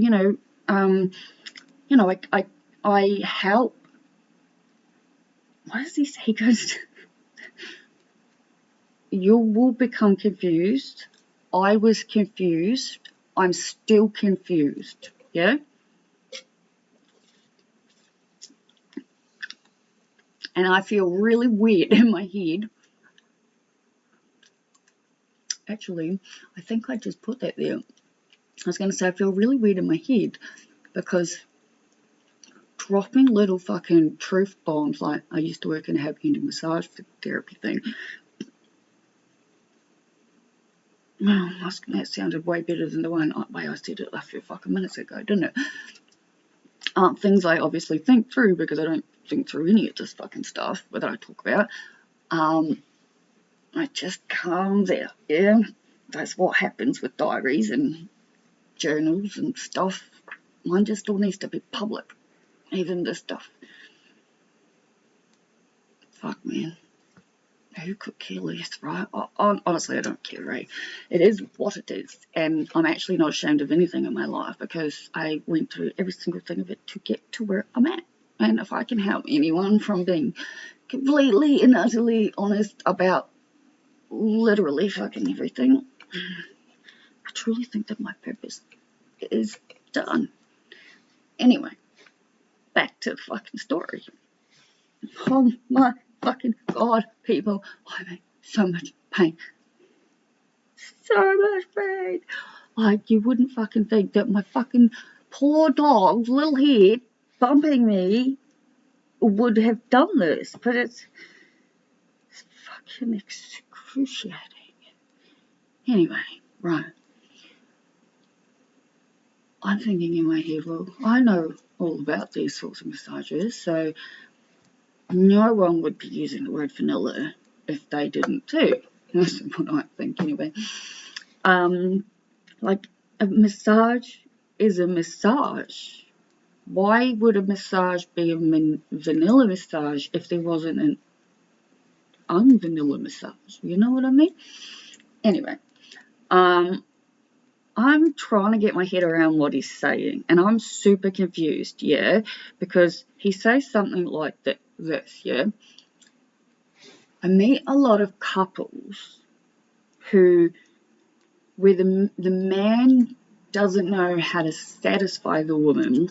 I help. What does he say? He goes, you will become confused. I was confused. I'm still confused, yeah? And I feel really weird in my head. Actually, I think I just put that there. I was going to say I feel really weird in my head because dropping little fucking truth bombs, like I used to work in a happy ending massage therapy thing. Well, that sounded way better than the way I said it a few fucking minutes ago, didn't it? Things I obviously think through because I don't think through any of this fucking stuff that I talk about. It just comes out, yeah? That's what happens with diaries and journals and stuff. Mine just all needs to be public. Even this stuff. Fuck, man. Who could care less, right? Honestly, I don't care, right? It is what it is. And I'm actually not ashamed of anything in my life because I went through every single thing of it to get to where I'm at. And if I can help anyone from being completely and utterly honest about literally fucking everything, I truly think that my purpose is done. Anyway, back to the fucking story. Oh my fucking God, people, I'm in so much pain. So much pain. Like, you wouldn't fucking think that my fucking poor dog's little head bumping me would have done this, but it's fucking excruciating. Anyway, right. I'm thinking in my head, well, I know all about these sorts of massages, so no one would be using the word vanilla if they didn't too. That's what I think anyway. Like, a massage is a massage. Why would a massage be a vanilla massage if there wasn't an unvanilla massage? You know what I mean? Anyway, I'm trying to get my head around what he's saying, and I'm super confused, yeah, because he says something like this, yeah. I meet a lot of couples where the man doesn't know how to satisfy the woman,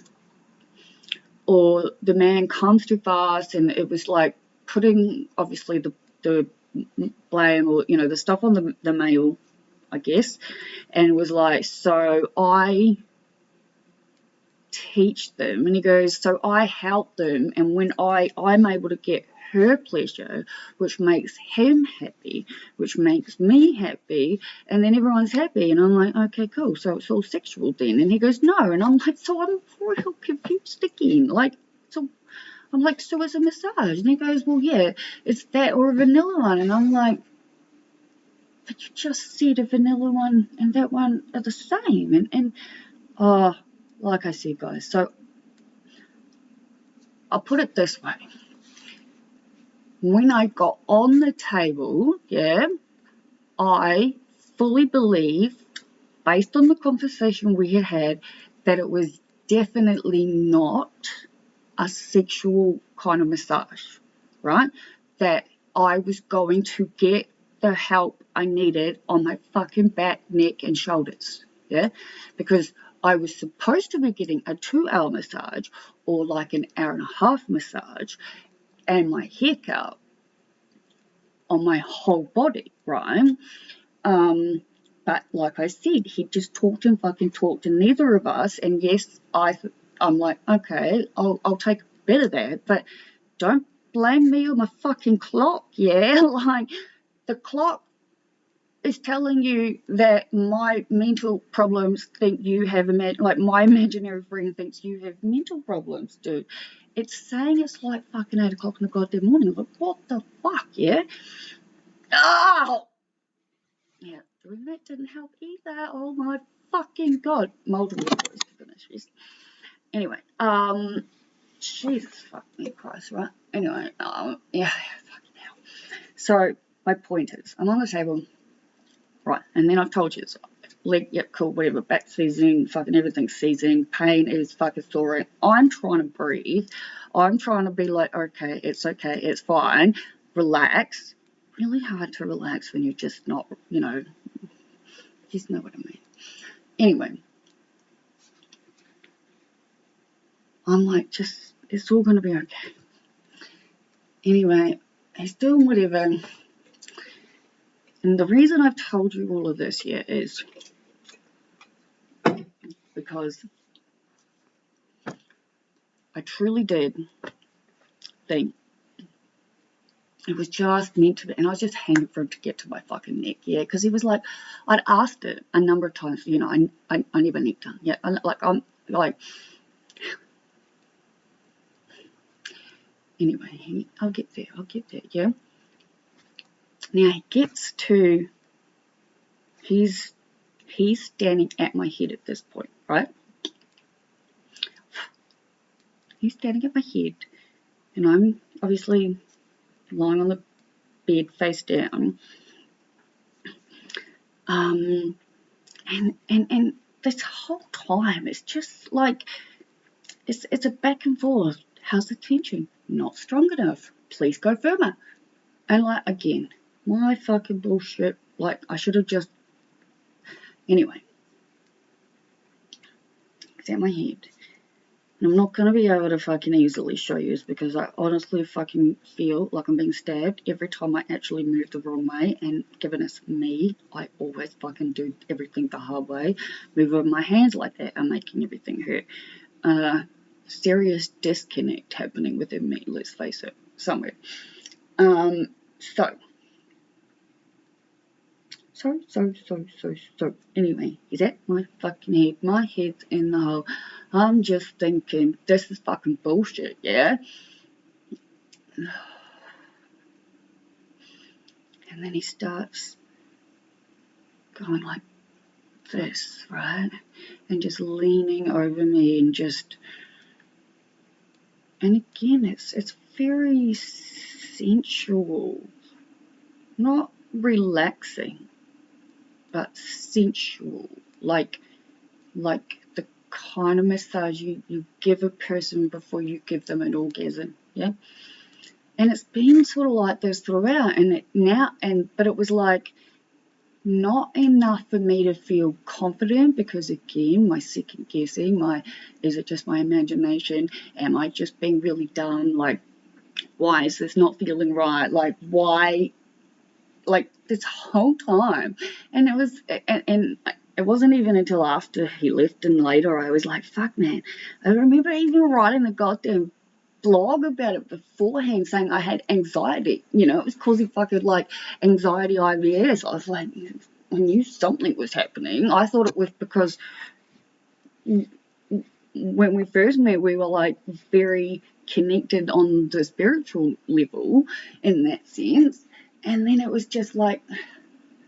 or the man comes too fast, and it was like putting, obviously, the blame, or, you know, the stuff on the male, I guess, and it was like, so I teach them, and he goes, so I help them, and when I'm able to get her pleasure, which makes him happy, which makes me happy, and then everyone's happy, and I'm like, okay, cool, so it's all sexual then. And he goes, no, and I'm like, so I'm real confused again, like, so I'm like, so it's a massage, and he goes, well, yeah, it's that or a vanilla one, and I'm like, but you just said a vanilla one and that one are the same, and like I said, guys, so I'll put it this way. When I got on the table, yeah, I fully believe, based on the conversation we had, that it was definitely not a sexual kind of massage, right? That I was going to get the help I needed on my fucking back, neck, and shoulders, yeah? Because I was supposed to be getting a 2-hour massage or like an hour and a half massage and my haircut on my whole body, right? But like I said, he just talked and fucking talked to neither of us. And yes, I'm like, okay, I'll take a bit of that, but don't blame me on my fucking clock, yeah? Like, the clock is telling you that my mental problems think you have, like, my imaginary friend thinks you have mental problems, dude. It's saying it's like fucking 8 o'clock in the goddamn morning. Like, what the fuck, yeah? Oh! Yeah, that didn't help either. Oh my fucking god. Multiple words to finish this. Anyway, Jesus fucking Christ, right? Anyway, yeah, fucking hell. So, my point is, I'm on the table, right, and then I've told you, it's leg, yep, cool, whatever, back seizing, fucking everything's seizing, pain is fucking soaring. I'm trying to breathe. I'm trying to be like, okay, it's fine, relax. Really hard to relax when you're just not, you know what I mean. Anyway, I'm like, just, it's all going to be okay. Anyway, he's doing whatever. And the reason I've told you all of this here is because I truly did think it was just meant to be, and I was just hanging for him to get to my fucking neck, yeah, because he was like, I'd asked it a number of times, you know, I never necked done, yeah, I'm like, anyway, I'll get there, yeah. Now he gets to, he's standing at my head at this point, right? He's standing at my head, and I'm obviously lying on the bed face down. And this whole time, it's just like, it's a back and forth. How's the tension? Not strong enough. Please go firmer. And like, again, my fucking bullshit. Like, I should have just, anyway. It's at my head. I'm not going to be able to fucking easily show you because I honestly fucking feel like I'm being stabbed every time I actually move the wrong way, and given it's me, I always fucking do everything the hard way. Moving my hands like that are making everything hurt. Serious disconnect happening within me, let's face it, somewhere. So, anyway, he's at my fucking head, my head's in the hole. I'm just thinking, this is fucking bullshit, yeah? And then he starts going like this, right? And just leaning over me and just, and again, it's very sensual, not relaxing, but sensual, like the kind of massage you give a person before you give them an orgasm, yeah? And it's been sort of like this throughout, but it was like not enough for me to feel confident, because again, my second guessing, is it just my imagination? Am I just being really dumb? Like, why is this not feeling right? Like, why? Like, this whole time. And it wasn't even until after he left and later I was like, fuck, man. I remember even writing a goddamn blog about it beforehand, saying I had anxiety. It was causing fucking like anxiety IBS. I was like, I knew something was happening. I thought it was because when we first met, we were like very connected on the spiritual level in that sense. And then it was just like,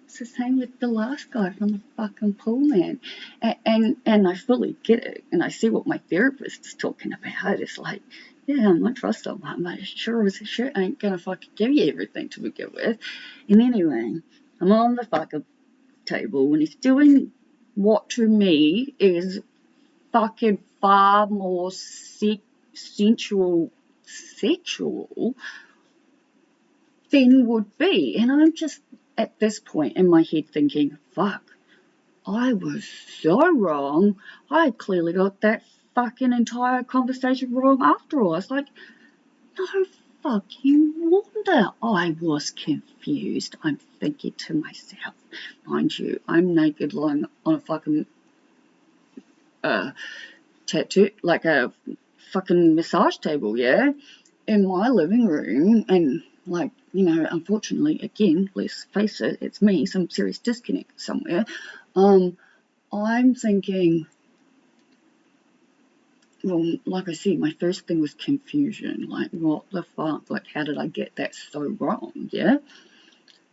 it's the same with the last guy from the fucking pool, man. And I fully get it. And I see what my therapist is talking about. It's like, yeah, I'm not trust him. I'm sure as shit ain't gonna fucking give you everything to begin with. And anyway, I'm on the fucking table and he's doing what to me is fucking far more sensual, sexual than would be. And I'm just at this point in my head thinking, fuck, I was so wrong. I clearly got that fucking entire conversation wrong after all. I was like, no fucking wonder I was confused. I'm thinking to myself, mind you, I'm naked lying on a fucking tattoo, like a fucking massage table, yeah, in my living room, and like, unfortunately, again, let's face it, it's me, some serious disconnect somewhere. I'm thinking, well, like I said, my first thing was confusion, like, what the fuck, like, how did I get that so wrong, yeah?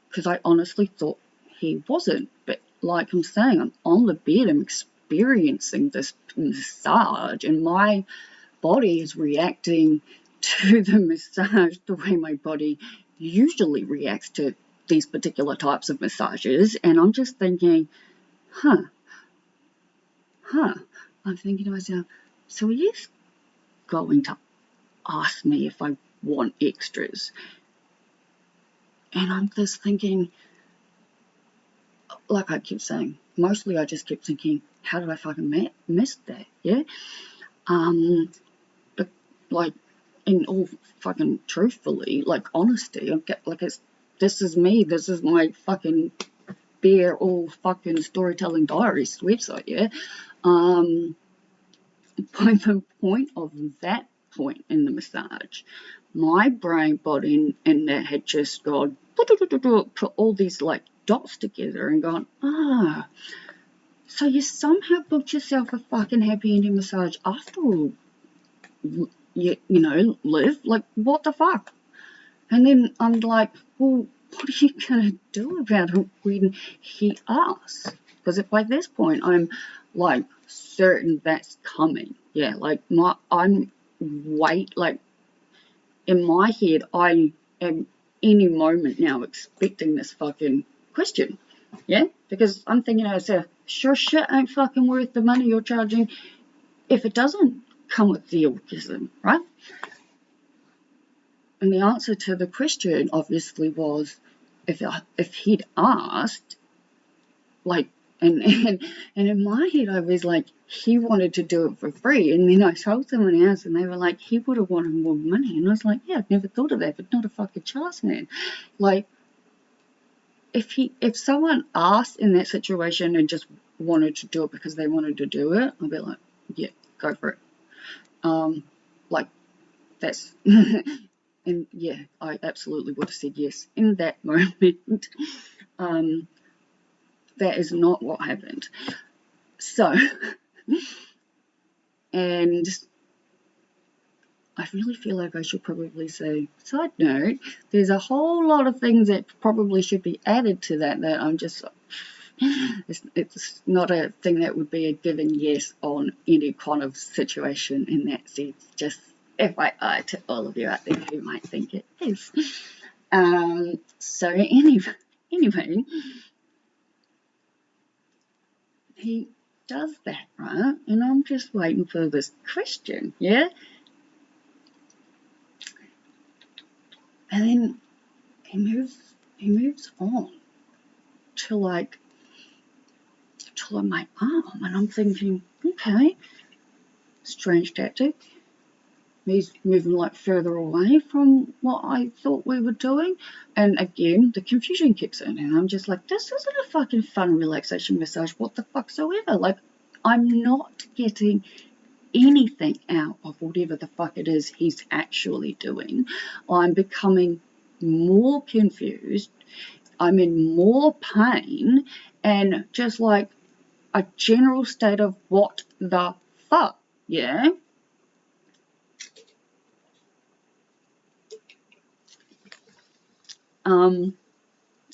Because I honestly thought he wasn't, but like I'm saying, I'm on the bed, I'm experiencing this massage, and my body is reacting to the massage the way my body usually reacts to these particular types of massages, and I'm just thinking, I'm thinking to myself, so he is going to ask me if I want extras. And I'm just thinking, like I keep saying, mostly I just keep thinking, how did I fucking miss that, yeah? But like, in all fucking truthfully, like honesty, this is me, this is my fucking bare all fucking storytelling diaries website, yeah? By the point of that point in the massage, my brain, body, and that had just gone, put all these like dots together and gone, so you somehow booked yourself a fucking happy ending massage after all, Liv, like, what the fuck? And then I'm like, well, what are you going to do about it when he asks? Because by this point, I'm, like, certain that's coming. Yeah, like, in my head, I am any moment now expecting this fucking question. Yeah? Because I'm thinking to myself, sure shit ain't fucking worth the money you're charging if it doesn't come with the orgasm, right? And the answer to the question obviously was, if he'd asked, like, And in my head, I was like, he wanted to do it for free. And then I told someone else, and they were like, he would have wanted more money. And I was like, yeah, I've never thought of that, but not a fucking chance, man. Like, if someone asked in that situation and just wanted to do it because they wanted to do it, I'd be like, yeah, go for it. Like, that's, and yeah, I absolutely would have said yes in that moment. That is not what happened. So, and I really feel like I should probably say, side note, there's a whole lot of things that probably should be added to that I'm just, it's not a thing that would be a given yes on any kind of situation in that sense. Just FYI to all of you out there who might think it is. So anyway, he does that, right? And I'm just waiting for this question, yeah? And then he moves on to my arm, and I'm thinking, okay, strange tactic. He's moving like further away from what I thought we were doing, and again the confusion kicks in, and I'm just like, this isn't a fucking fun relaxation massage, what the fuck soever. Like, I'm not getting anything out of whatever the fuck it is he's actually doing. I'm becoming more confused, I'm in more pain, and just like a general state of what the fuck, yeah? And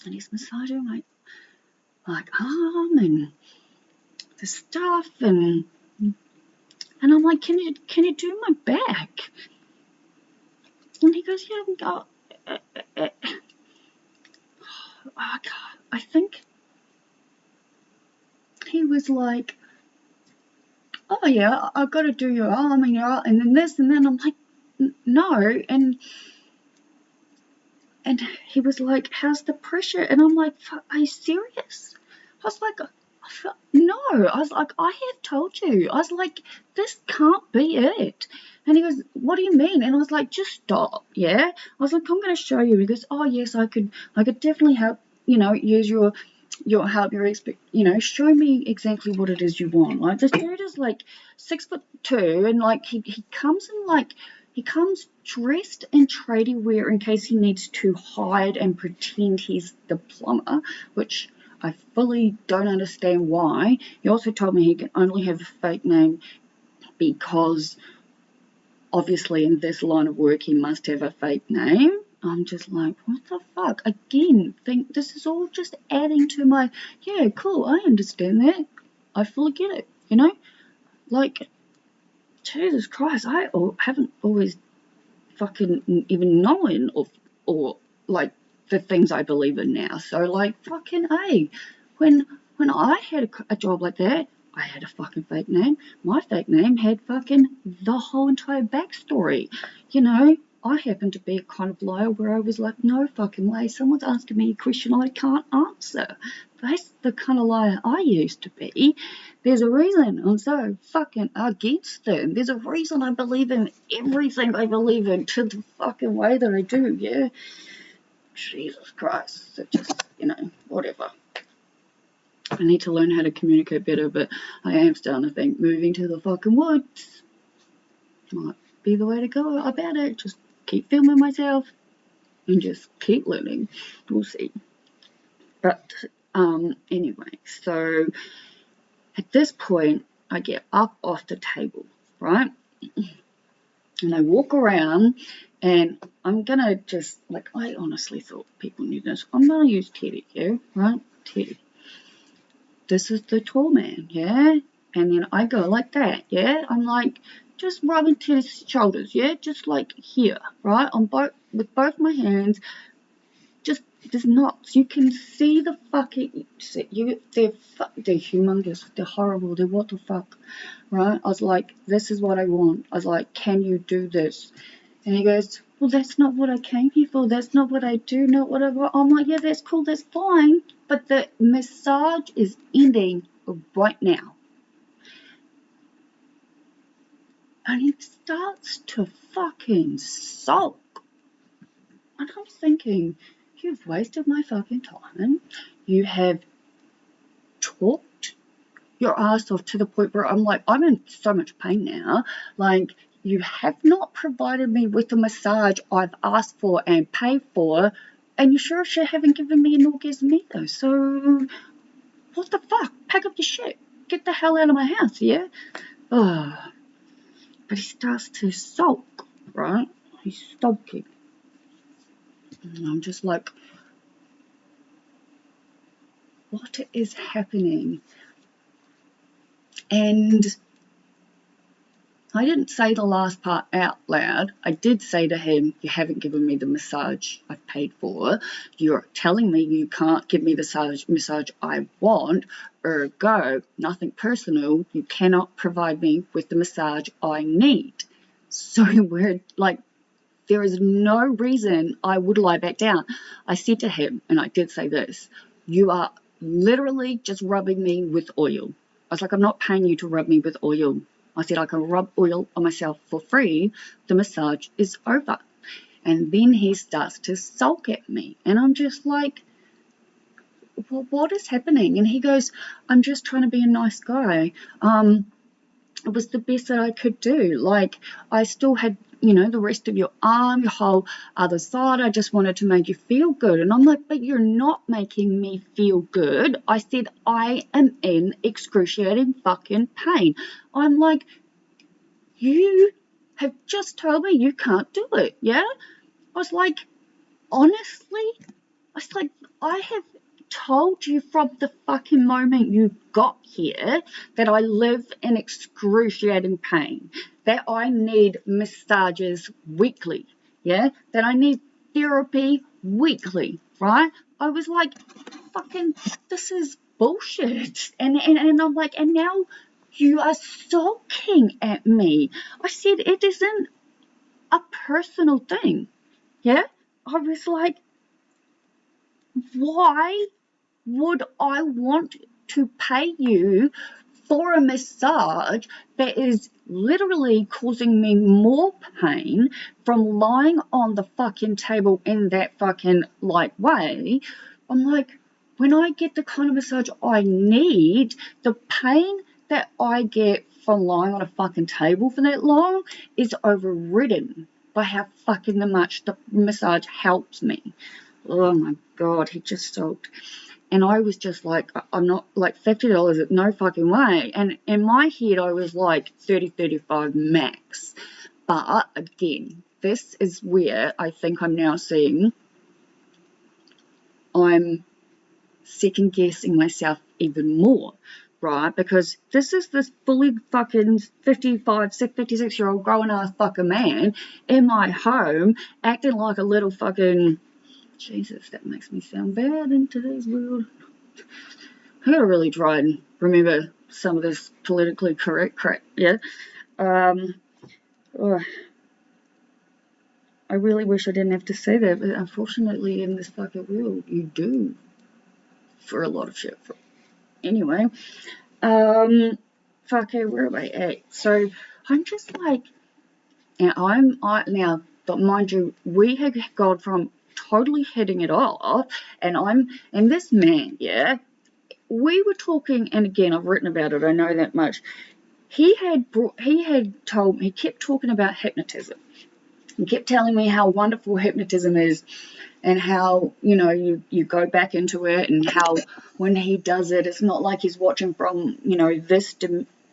he's massaging my arm and the stuff, and I'm like, can you do my back? And he goes, yeah, I think he was like, oh yeah, I've got to do your arm and your arm, and then this, and then I'm like, no, and he was like, how's the pressure? And I'm like, are you serious? I was like, no. I was like, I have told you. I was like, this can't be it. And he goes, what do you mean? And I was like, just stop, yeah? I was like, I'm going to show you. He goes, oh yes, I could definitely help, use your help, your show me exactly what it is you want. Like, this dude is like 6'2", and like he comes in like, he comes dressed in tradie wear in case he needs to hide and pretend he's the plumber, which I fully don't understand why. He also told me he can only have a fake name because obviously in this line of work he must have a fake name. I'm just like, what the fuck? Again, think this is all just adding to my, yeah, cool, I understand that. I fully get it, Like, Jesus Christ, I haven't always fucking even known or like the things I believe in now. So like, fucking A, when I had a job like that, I had a fucking fake name. My fake name had fucking the whole entire backstory. I happen to be a kind of liar where I was like, no fucking way, someone's asking me a question I can't answer. That's the kind of liar I used to be. There's a reason I'm so fucking against it. There's a reason I believe in everything I believe in to the fucking way that I do, yeah? Jesus Christ. So just, whatever. I need to learn how to communicate better, but I am starting to think moving to the fucking woods might be the way to go about it. Just keep filming myself and just keep learning. We'll see. But anyway, so at this point, I get up off the table, right? And I walk around, and I'm gonna just, like, I honestly thought people knew this. I'm gonna use Teddy, yeah, right? Teddy. This is the tall man, yeah? And then I go like that, yeah? I'm like, just rubbing Teddy's shoulders, yeah? Just like here, right? With both my hands, just knots. You can see the fucking, they're humongous, they're horrible, they're what the fuck, right? I was like, this is what I want. I was like, can you do this? And he goes, well, that's not what I came here for. That's not what I do, not what I want. I'm like, yeah, that's cool, that's fine. But the massage is ending right now. And he starts to fucking sulk. And I'm thinking, you've wasted my fucking time. You have talked your ass off to the point where I'm like, I'm in so much pain now. Like, you have not provided me with the massage I've asked for and paid for, and you sure as shit haven't given me an orgasm either. So, what the fuck? Pack up your shit. Get the hell out of my house, yeah? Oh. But he starts to sulk, right? He's sulking. And I'm just like, what is happening? And I didn't say the last part out loud. I did say to him, you haven't given me the massage I've paid for. You're telling me you can't give me the massage I want. Ergo, nothing personal. You cannot provide me with the massage I need. So we're like, there is no reason I would lie back down. I said to him, and I did say this, you are literally just rubbing me with oil. I was like, I'm not paying you to rub me with oil. I said, I can rub oil on myself for free. The massage is over. And then he starts to sulk at me. And I'm just like, well, what is happening? And he goes, I'm just trying to be a nice guy. It was the best that I could do. Like, I still had, the rest of your arm, your whole other side. I just wanted to make you feel good. And I'm like, but you're not making me feel good. I said, I am in excruciating fucking pain. I'm like, you have just told me you can't do it, yeah? I was like, honestly, I have told you from the fucking moment you got here that I live in excruciating pain, that I need massages weekly, yeah, that I need therapy weekly, right? I was like, fucking, this is bullshit. And I'm like, and now you are sulking at me. I said, it isn't a personal thing, yeah? I was like, why would I want to pay you for a massage that is literally causing me more pain from lying on the fucking table in that fucking way? I'm like, when I get the kind of massage I need, the pain that I get from lying on a fucking table for that long is overridden by how fucking much the massage helps me. Oh my God, he just sulked. And I was just like, I'm not, like, $50, no fucking way. And in my head, I was like 30, 35 max. But again, this is where I think I'm now seeing I'm second guessing myself even more, right? Because this is this fully fucking 55, 56-year-old grown ass fucking man in my home acting like a little fucking, Jesus, that makes me sound bad in today's world. I gotta really try and remember some of this politically correct crap, yeah? Oh, I really wish I didn't have to say that, but unfortunately in this fucking world, you do for a lot of shit. Anyway, where am I at? So, I'm just like, and now, but mind you, we have gone from totally hitting it off, and this man, yeah, we were talking, and again, I've written about it, I know that much. He kept talking about hypnotism. He kept telling me how wonderful hypnotism is and how, you go back into it and how when he does it, it's not like he's watching from,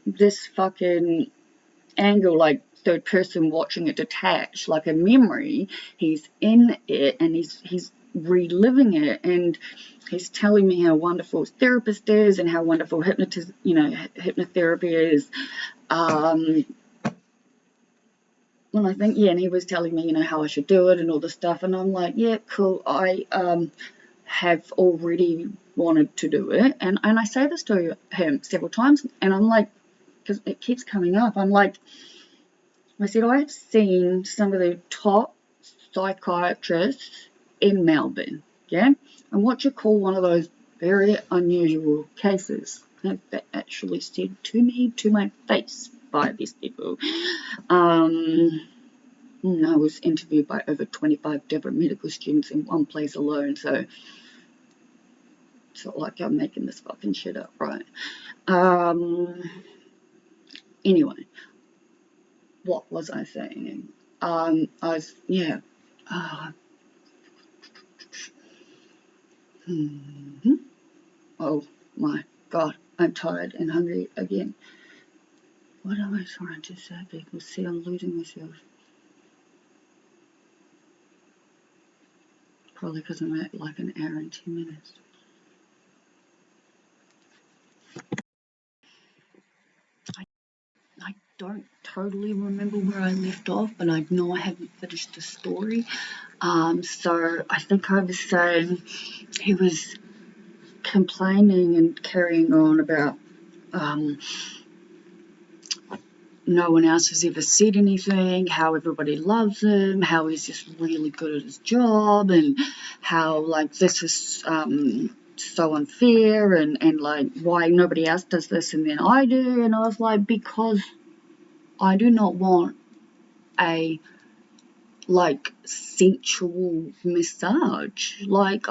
this fucking angle, like third person watching it detached, like a memory. He's in it and he's reliving it, and he's telling me how wonderful his therapist is and how wonderful hypnotherapy is. And I think, and he was telling me, how I should do it and all this stuff, and I'm like, yeah, cool, I have already wanted to do it, and I say this to him several times, and I'm like, because it keeps coming up, I'm like, I said, I have seen some of the top psychiatrists in Melbourne, yeah? And what you call one of those very unusual cases that actually said to me, to my face, by these people. I was interviewed by over 25 different medical students in one place alone, so it's not like I'm making this fucking shit up, right? Anyway, what was I saying? Oh my god, I'm tired and hungry again. What am I trying to say, people? See, I'm losing myself. Probably because I'm at like an hour and 10 minutes. I don't totally remember where I left off, but I know I haven't finished the story. So I think I was saying he was complaining and carrying on about no one else has ever said anything, how everybody loves him, how he's just really good at his job, and how like this is so unfair, and like why nobody else does this and then I do. And I was like, because I do not want a like sensual massage. Like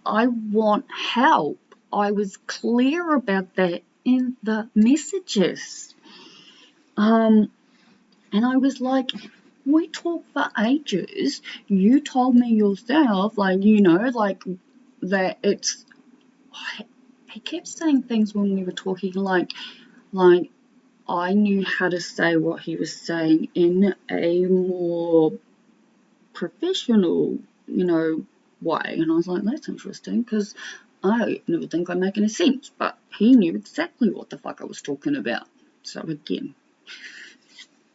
I want help. I was clear about that in the messages. And I was like, we talked for ages. You told me yourself, like, you know, like that it's. He kept saying things when we were talking, like I knew how to say what he was saying in a more professional, you know, way. And I was like, that's interesting, because I never think I make any sense. But he knew exactly what the fuck I was talking about. So again,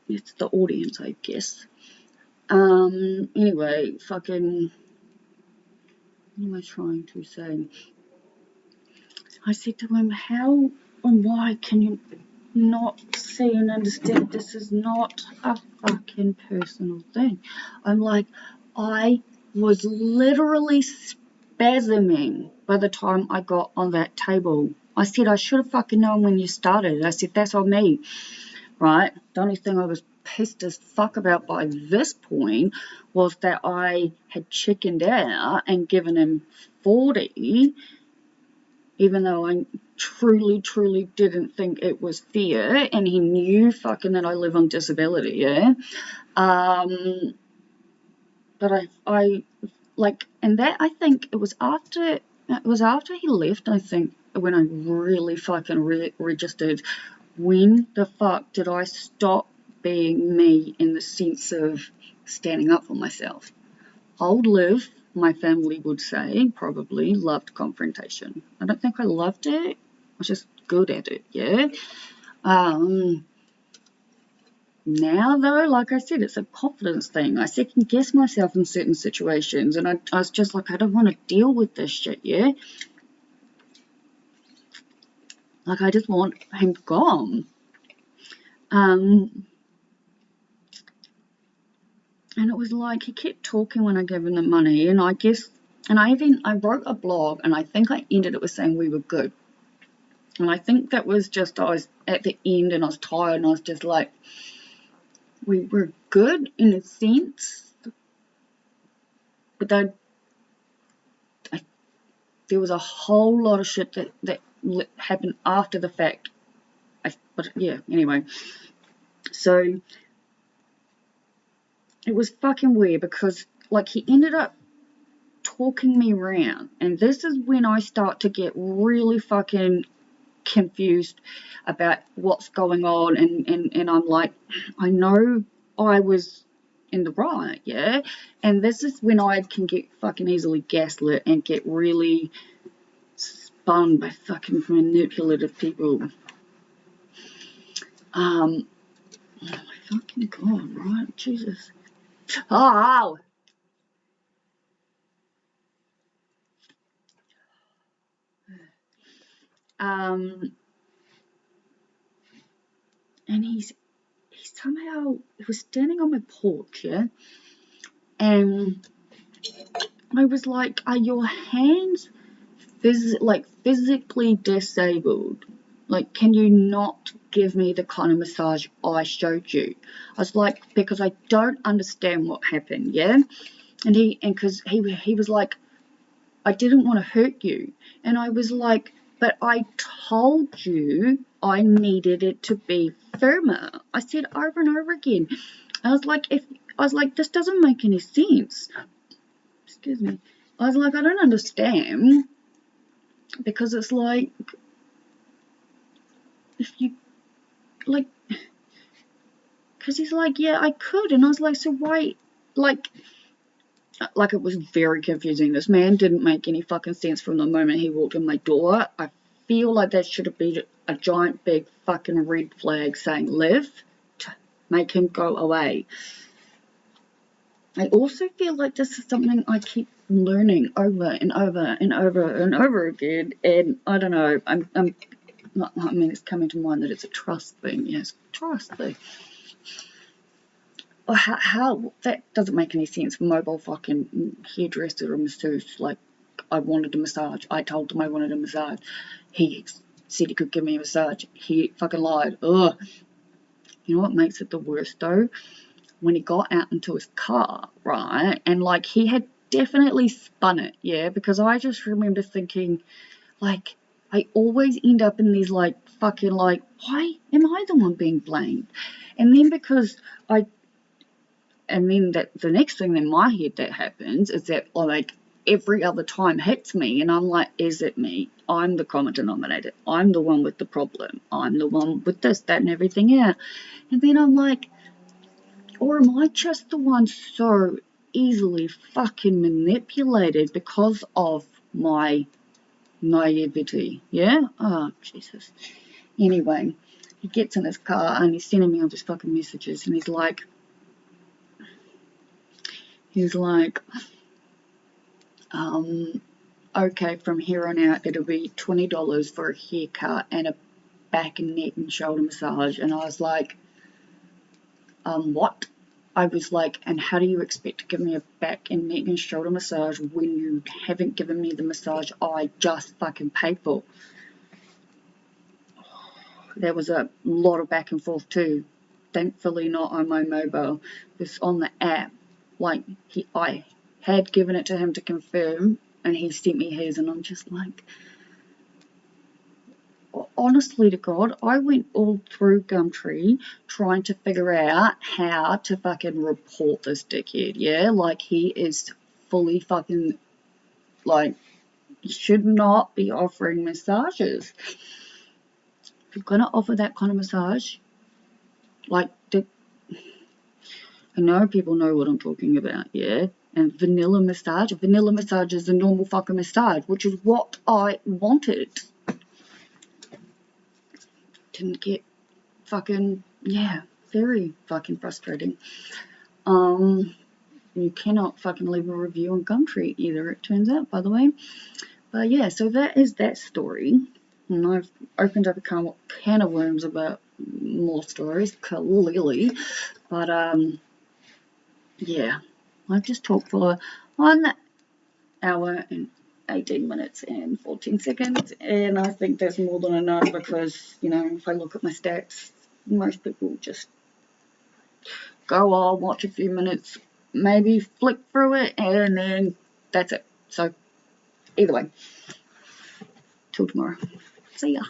it's the audience, I guess. Anyway, fucking, what am I trying to say? I said to him, how and why can you not see and understand this is not a fucking personal thing? I'm like, I was literally spasming by the time I got on that table. I said, I should have fucking known when you started. I said, that's on me, right? The only thing I was pissed as fuck about by this point was that I had chickened out and given him 40, even though I truly didn't think it was fair, and he knew fucking that I live on disability, yeah? But I like, and that, I think it was after he left, I think, when I really fucking registered, when the fuck did I stop being me in the sense of standing up for myself? Old Liv, my family would say, probably loved confrontation. I don't think I loved it. I was just good at it, yeah? Now, though, like I said, it's a confidence thing. I second guess myself in certain situations, and I was just like, I don't want to deal with this shit, yeah? Like, I just want him gone. And it was like, he kept talking when I gave him the money, and I guess, and I wrote a blog, and I think I ended it with saying we were good. And I think that was just, I was at the end, and I was tired, and I was just like, we were good in a sense, but there was a whole lot of shit that happened after the fact. But yeah, anyway. So it was fucking weird, because like he ended up talking me around, and this is when I start to get really fucking confused about what's going on, and I'm like, I know I was in the right, yeah? And this is when I can get fucking easily gaslit and get really spun by fucking manipulative people. Oh my fucking god, right? Jesus. Oh! And he was standing on my porch, yeah? And I was like, are your hands physically disabled? Like, can you not give me the kind of massage I showed you? I was like, because I don't understand what happened, yeah? And because he was like, I didn't want to hurt you. And I was like, but I told you I needed it to be firmer. I said over and over again. I was like, this doesn't make any sense. Excuse me. I was like, I don't understand. Because it's like, if you, like, because he's like, yeah, I could. And I was like, so why, like it was very confusing. This man didn't make any fucking sense from the moment he walked in my door. I feel like that should have been a giant big fucking red flag saying live to make him go away. I also feel like this is something I keep learning over and over and over and over again, and I don't know, I mean, it's coming to mind that it's a trust thing. Yes, trust thing. How that doesn't make any sense. Mobile fucking hairdresser or masseuse. Like, I wanted a massage. I told him I wanted a massage. He said he could give me a massage. He fucking lied. Ugh. You know what makes it the worst though? When he got out into his car, right? And like, he had definitely spun it, yeah? Because I just remember thinking, like, I always end up in these like fucking like, why am I the one being blamed? And then the next thing in my head that happens is that, like, every other time hits me, and I'm like, is it me? I'm the common denominator. I'm the one with the problem. I'm the one with this, that, and everything, yeah. And then I'm like, or am I just the one so easily fucking manipulated because of my naivety, yeah? Oh, Jesus. Anyway, he gets in his car, and he's sending me all these fucking messages, and he's like, okay, from here on out, it'll be $20 for a haircut and a back and neck and shoulder massage. And I was like, what? I was like, and how do you expect to give me a back and neck and shoulder massage when you haven't given me the massage I just fucking paid for? There was a lot of back and forth too. Thankfully not on my mobile. It was on the app. Like, I had given it to him to confirm, and he sent me his, and I'm just like, honestly to God, I went all through Gumtree trying to figure out how to fucking report this dickhead, yeah? Like, he is fully fucking, like, should not be offering massages. If you're gonna offer that kind of massage, like, I know people know what I'm talking about, yeah? And vanilla massage is a normal fucking massage, which is what I wanted. Didn't get fucking, yeah, very fucking frustrating. You cannot fucking leave a review on Gumtree either, it turns out, by the way. But yeah, so that is that story. And I've opened up a can of worms about more stories, clearly. But, yeah, I've just talked for 1 hour and 18 minutes and 14 seconds, and I think that's more than enough because, you know, if I look at my stats, most people just go on, watch a few minutes, maybe flick through it, and then that's it. So, either way, till tomorrow. See ya.